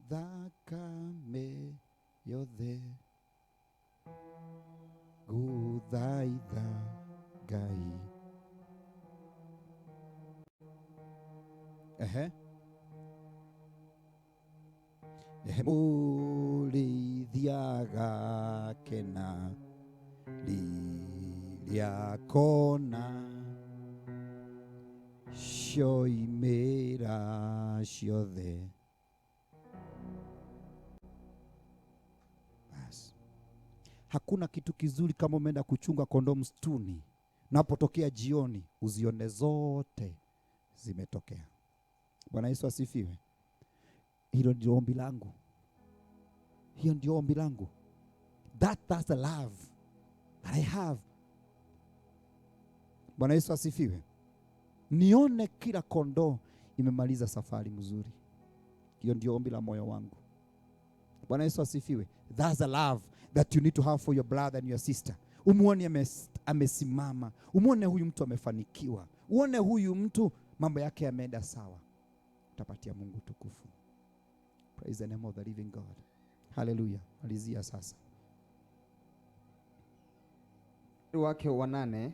thakame yothe guthaitha Ngai. Mũrĩithiaga kena rĩrĩa kona cioimĩra ciothe. Bas, hakuna kitu kizuri kama umeenda kuchunga kondoo msituni, napotokea jioni uzione zote zimetokea. Bwana Yesu asifiwe. Hilo ndio ombi langu. Hiyo ndio ombi langu. That's the love that I have. Bwana Yesu asifiwe. Nione kila kondoo imemaliza safari mzuri. Hiyo ndio ombi la moyo wangu. Bwana Yesu asifiwe. That's the love that you need to have for your brother and your sister. Umuone amesimama. Umuone huyu mtu amefanikiwa. Uone huyu mtu mambo yake yameenda sawa. Utapatia Mungu tukufu. Praise the name of the living God. Hallelujah. Malizia sasa. Wake wa 8.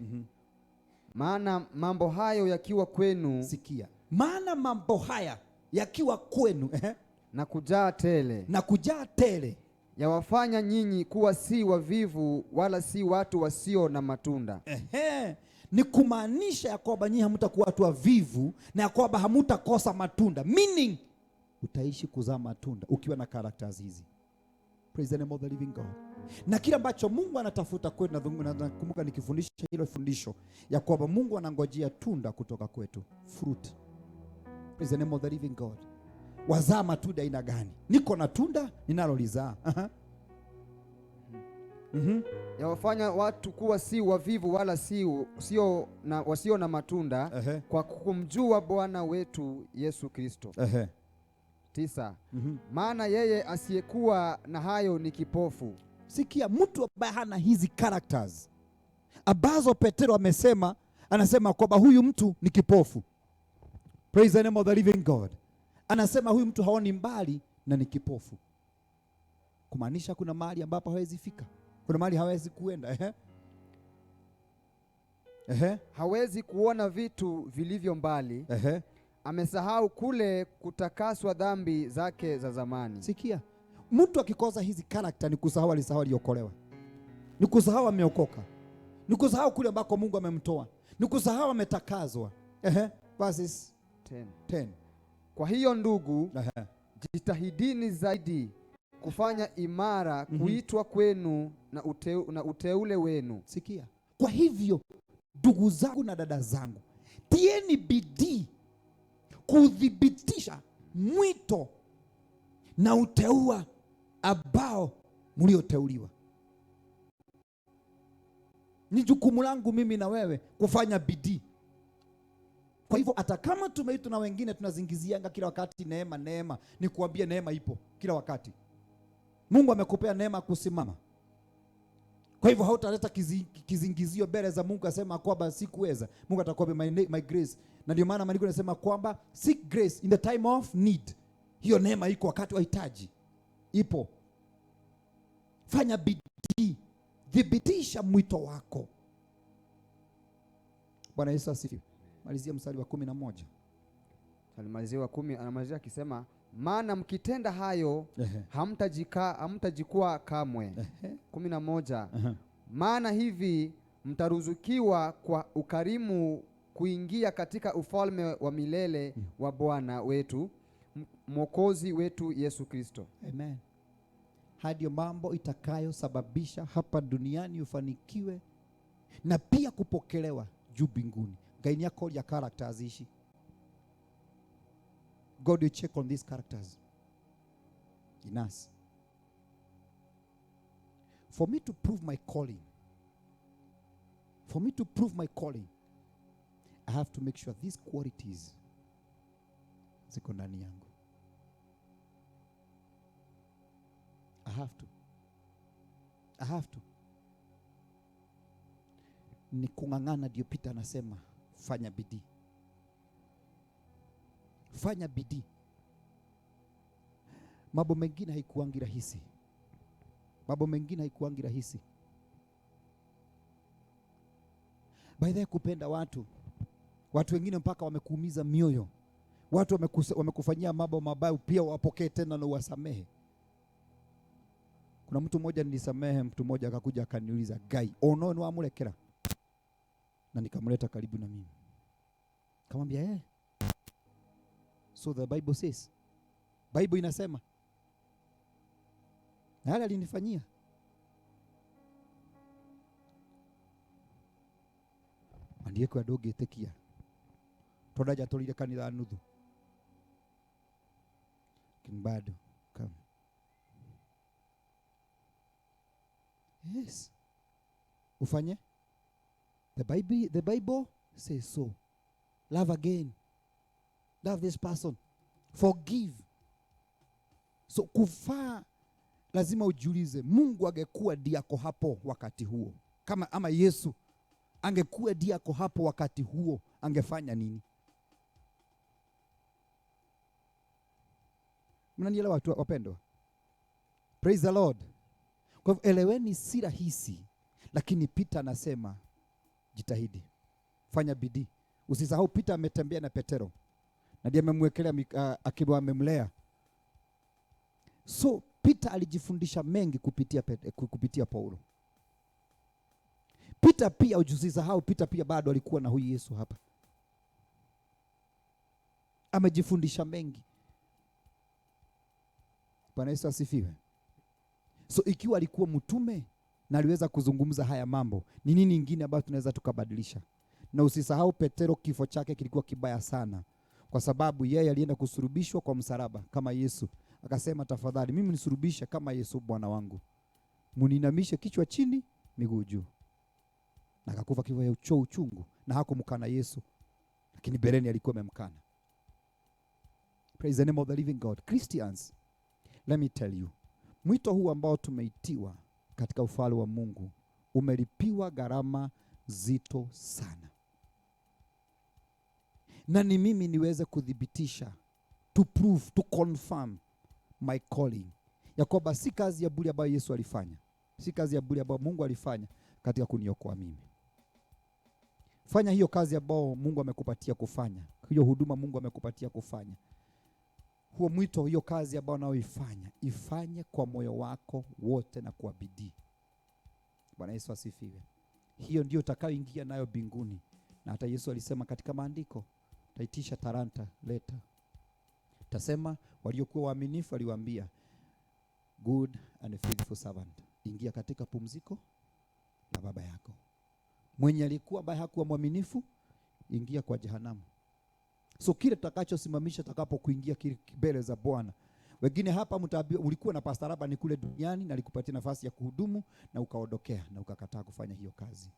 Maana mambo hayo yakiwa kwenu, sikia. Maana mambo haya yakiwa kwenu na kujaa tele, yawafanya nyinyi kuwa si wavivu wala si watu wasio na matunda. Ni kumaanisha ya kwamba nyinyi hamtakuwa watu wavivu na ya kwamba hamtakosa matunda. Meaning utaishi kuzaa matunda ukiwa na characters hizi. Praise the name of the living God. Na kile ambacho Mungu anatafuta kwetu, na nakumbuka nikifundisha hilo fundisho ya kwamba Mungu anangojea tunda kutoka kwetu, fruit. Praise the name of the living God. Wazaa matunda aina gani? Niko na tunda ninalolizaa. Yawafanya watu kuwa si wavivu wala wasio na matunda, kwa kumjua Bwana wetu Yesu Kristo. 9. Maana yeye asiyekuwa na hayo ni kipofu. Sikia, mtu ambaye hana hizi characters ambazo Petro amesema, anasema kwamba huyu mtu ni kipofu. Praise the name of the living God. Anasema huyu mtu haoni mbali na ni kipofu. Kumaanisha kuna mahali ambapo hawezi fika. Kuna mahali hawezi kuenda. Hawezi kuona vitu vilivyo mbali. Amesahau kule kutakaswa dhambi zake za zamani. Sikia, mtu akikosa hizi character ni kusahau alisahau aliokolewa. Ni kusahau ameokoka. Ni kusahau kule ambako Mungu amemtoa. Ni kusahau ametakazwa. Verses 10. Kwa hiyo ndugu, jitahidini zaidi kufanya imara kuitwa kwenu na uteule wenu. Sikia. Kwa hivyo ndugu zangu na dada zangu, tieni bidii kudhibitisha mwito na uteua ambao mlioteuliwa. Ni jukumu langu mimi na wewe kufanya bidii Kwa hivyo hata kama tumeitwa na wengine tunazingizianga kila wakati neema neema, ni kuambia neema ipo kila wakati. Mungu amekupea neema kusimama. Kwa hivyo hautaleta kizingizio mbele za Mungu asema kwamba sikuweza. Mungu atakwambia my grace. Na ndio maana maandiko yanasema kwamba seek grace in the time of need. Hiyo neema iko wakati wa hitaji. Ipo. Fanya bidii. Thibitisha mwito wako. Bwana Yesu asifiwe. Malizia mstari wa 11. Alimalizia wa 10, anamalizia akisema maana mkitenda hayo hamtajikua kamwe. 11. Maana hivi mtaruzukiwa kwa ukarimu kuingia katika ufalme wa milele wa Bwana wetu Mwokozi wetu Yesu Kristo. Amen. Hadi mambo itakayosababisha hapa duniani ufanikiwe na pia kupokelewa juu mbinguni. Gaini yako ya characters ishi. God will check on these characters in us. For me to prove my calling, I have to make sure these qualities ziko ndani yangu. I have to. Ni kung'ang'ana, ndio Peter anasema fanya bidii. Fanya bidii. Mambo mengine haikuangi rahisi. By the way, kupenda watu wengine mpaka wamekuumiza mioyo. Watu wamekufanyia mambo mabaya, pia wapokee tena na uwasamehe. Kuna mtu mmoja nilisamehe, mtu mmoja akakuja akaniuliza, "Gai, ono ni wamulekera?" Na nikamleta karibu na mimi. Kamwambia, so the Bible says. Bible inasema. Na hali alinifanyia. Ndiye kwa doge tekia. Todaja tolile kanitha nuthu. Kimbado come. Yes. Ufanye? The Bible says so. Love again. Love this person. Forgive. So kufaa, lazima ujiulize, Mungu angekuwa diako hapo wakati huo, ama Yesu angekuwa diako hapo wakati huo, angefanya nini? Mnanielewa watu wapendwa? Praise the Lord. Kwa hivyo eleweni, si rahisi, lakini Peter anasema jitahidi, fanya bidii. Usisahau Peter ametembea na Petero, na ndiye amemwekelea akiwa amemlea. So Peter alijifundisha mengi kupitia Paulo. Peter pia, usisahau Peter pia bado alikuwa na huyu Yesu hapa. Amejifundisha mengi. Bwana Yesu asifiwe. So ikiwa alikuwa mtume na aliweza kuzungumza haya mambo, ni nini ingine ambayo tunaweza tukabadilisha? Na usisahau Petero, kifo chake kilikuwa kibaya sana, kwa sababu yeye alienda kusulubishwa kwa msalaba kama Yesu. Akasema, tafadhali mimi nisulubishe kama Yesu Bwana wangu, muninamishe kichwa chini miguu juu. Na akakufa kifo ya uchungu, na hakumkana Yesu, lakini bereni alikuwa amemkana. Praise the name of the living God. Christians, let me tell you, mwito huu ambao tumeitiwa katika ufalme wa Mungu umelipiwa gharama zito sana. Na ni mimi niweze kudhibitisha, to prove, to confirm my calling, ya kwamba si kazi ya bure ambayo Yesu alifanya, si kazi ya bure ambayo Mungu alifanya katika kuniokoa mimi. Fanya hiyo kazi ambayo Mungu amekupatia kufanya, hiyo huduma Mungu amekupatia kufanya, huo mwito, hiyo kazi ambayo unaoifanya, ifanye kwa moyo wako wote na kwa bidii. Bwana Yesu asifiwe. Hiyo ndio utakayoingia nayo mbinguni. Na hata Yesu alisema katika maandiko, taitisha talanta, leta. Tasema waliokuwa waaminifu aliwaambia, good and faithful servant, ingia katika pumziko la baba yako. Mwenye alikuwa ambaye hakuwa mwaminifu, ingia kwa jehanamu. So kile tutakachosimamisha takapokuingia mbele za Bwana. Wengine hapa mtaambiwa ulikuwa na Pastor Raba ni kule duniani na alikupatia nafasi ya kuhudumu na ukaondokea na ukakataa kufanya hiyo kazi.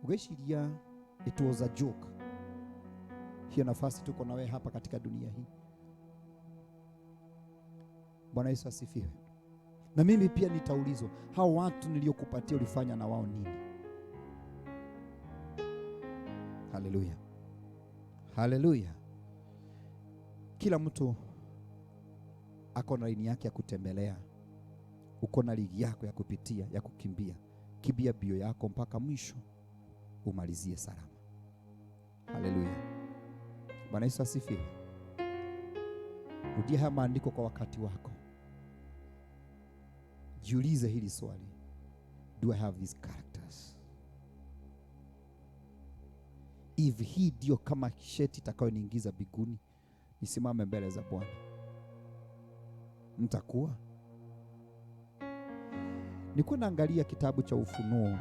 Ugeshiria it was a joke. hiyo nafasi tuko na wewe hapa katika dunia hii. Bwana Yesu asifiwe. Na mimi pia nitaulizwa, hao watu niliokupatia ulifanya na wao nini? Haleluya, haleluya. Kila mtu ako na laini yake ya kutembelea. Uko na ligi yako ya kupitia, ya kukimbia. Kimbia bio yako mpaka mwisho, umalizie salama. Haleluya. Bwana Yesu asifiwe. Rudia haya maandiko kwa wakati wako. Jiulize hili swali. Do I have these characters? If hii ndio kama sheti itakayoniingiza biguni, nisimame mbele za Bwana, nitakuwa. Nilikuwa naangalia kitabu cha Ufunuo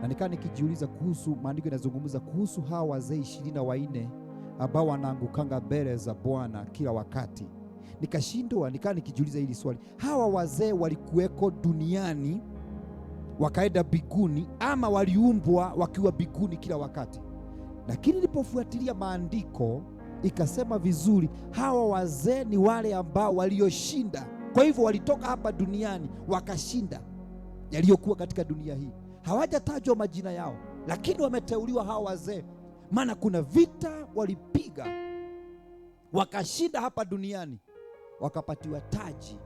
na nikaa nikijiuliza kuhusu maandiko yanazungumza kuhusu hawa wazee 24 ambao wanaangukanga mbele za Bwana kila wakati. Nikashindwa, nikaa nikijiuliza hili swali. Hawa wazee walikuweko duniani wakaenda biguni, ama waliumbwa wakiwa biguni kila wakati? Lakini nilipofuatilia maandiko ikasema vizuri, hawa wazee ni wale ambao walioshinda. Kwa hivyo walitoka hapa duniani wakashinda yaliyokuwa katika dunia hii. Hawajatajwa majina yao, lakini wameteuliwa hawa wazee, maana kuna vita walipiga wakashinda hapa duniani, wakapatiwa taji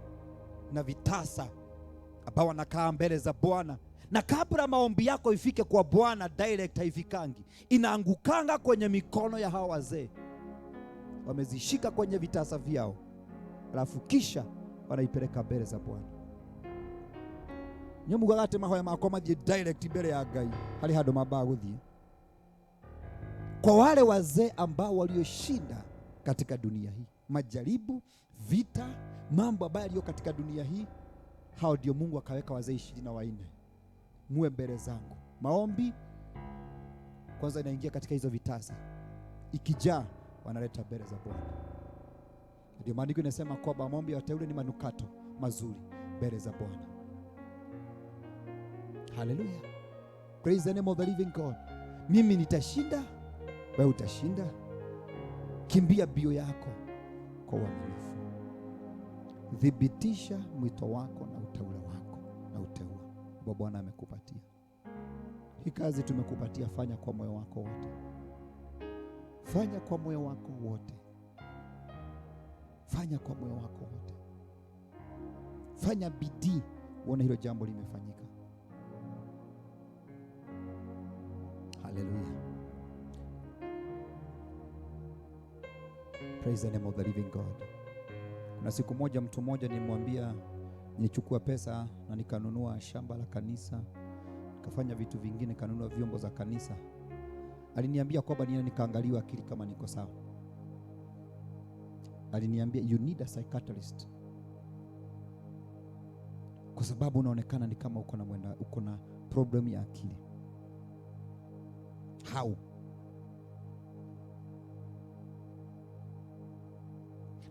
na vitasa ambao wanakaa mbele za Bwana. Na kabla maombi yako ifike kwa Bwana direct, haifikangi, inaangukanga kwenye mikono ya hawa wazee. Wamezishika kwenye vitasa vyao, alafu kisha wanaipeleka mbele za Bwana. Nyamugagate mahoya mako mathie direct mbele ya Ngai, hali hado mabaya guthie. Kwa wale wazee ambao walioshinda katika dunia hii, majaribu, vita, mambo ambayo yaliyo katika dunia hii, hao ndio Mungu akaweka wazee 24 muwe mbele zangu. Maombi kwanza inaingia katika hizo vitasa, ikijaa wanaleta mbele za Bwana. Ndio maandiko inasema kwamba maombi ya wateule ni manukato mazuri mbele za Bwana. Hallelujah. Praise the name of the living God. Mimi nitashinda, wewe utashinda. Kimbia bio yako kwa uaminifu. Thibitisha mwito wako na uteule wako na uteua Bwana amekupatia. Hii kazi tumekupatia, fanya kwa moyo wako wote. Fanya kwa moyo wako wote. Fanya kwa moyo wako wote. Fanya bidii uone hilo jambo limefanyika. Hallelujah. Praise the name of the living God. Na siku moja mtu mmoja nimwambia, nilichukua pesa na nikanunua shamba la kanisa, nikafanya vitu vingine, kanunua vyombo za kanisa. Aliniambia kwamba nikaangaliwa akili kama niko sawa. Aliniambia you need a psychiatrist, kwa sababu unaonekana ni kama uko na problem ya akili. How?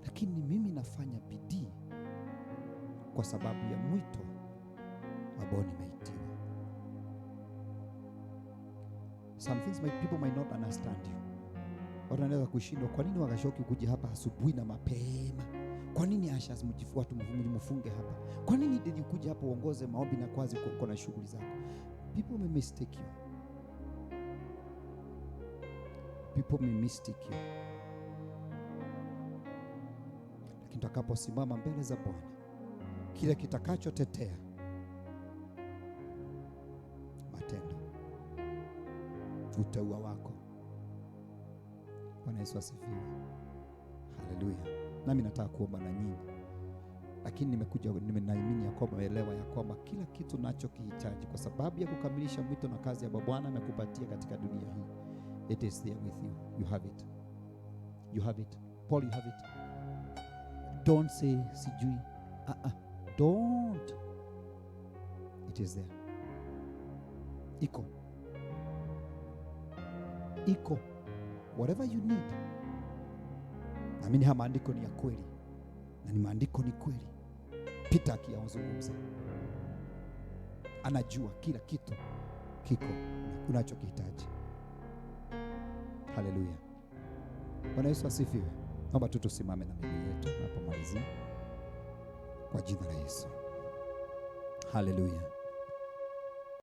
Lakini mimi nafanya bidii kwa sababu ya mwito ambao nimeitiwa. Some things my people might not understand you. Watu wanaweza kushindwa, kwa nini wakashoki kuja hapa asubuhi na mapema? Kwa nini ashas mjifuatu mfunge hapa? Kwa nini did you kuja hapa uongoze maombi na kwazi uko na shughuli zako? People may mistake you. People may mistake you. Lakini tutakaposimama mbele za Bwana, kile kitakachotetea matendo, uteua wako. Bwana Yesu asifiwe. Haleluya. Nami nataka kuomba na nyinyi, lakini nimeamini ya kwamba umeelewa ya kwamba kila kitu nacho kihitaji kwa sababu ya kukamilisha mwito na kazi ya Bwana amekupatia katika dunia hii. It is there with you. You have it. You have it. Paul, you have it. Don't say sijui. Don't. It is there. Iko. Whatever you need. Naamini haya maandiko ni ya kweli. Na ni maandiko ni kweli. Peter akiyazungumza, anajua kila kitu kiko unachokihitaji. Haleluya. Bwana Yesu asifiwe. Naomba tu tusimame na miguu yetu tunapomalizia kwa jina la Yesu. Haleluya.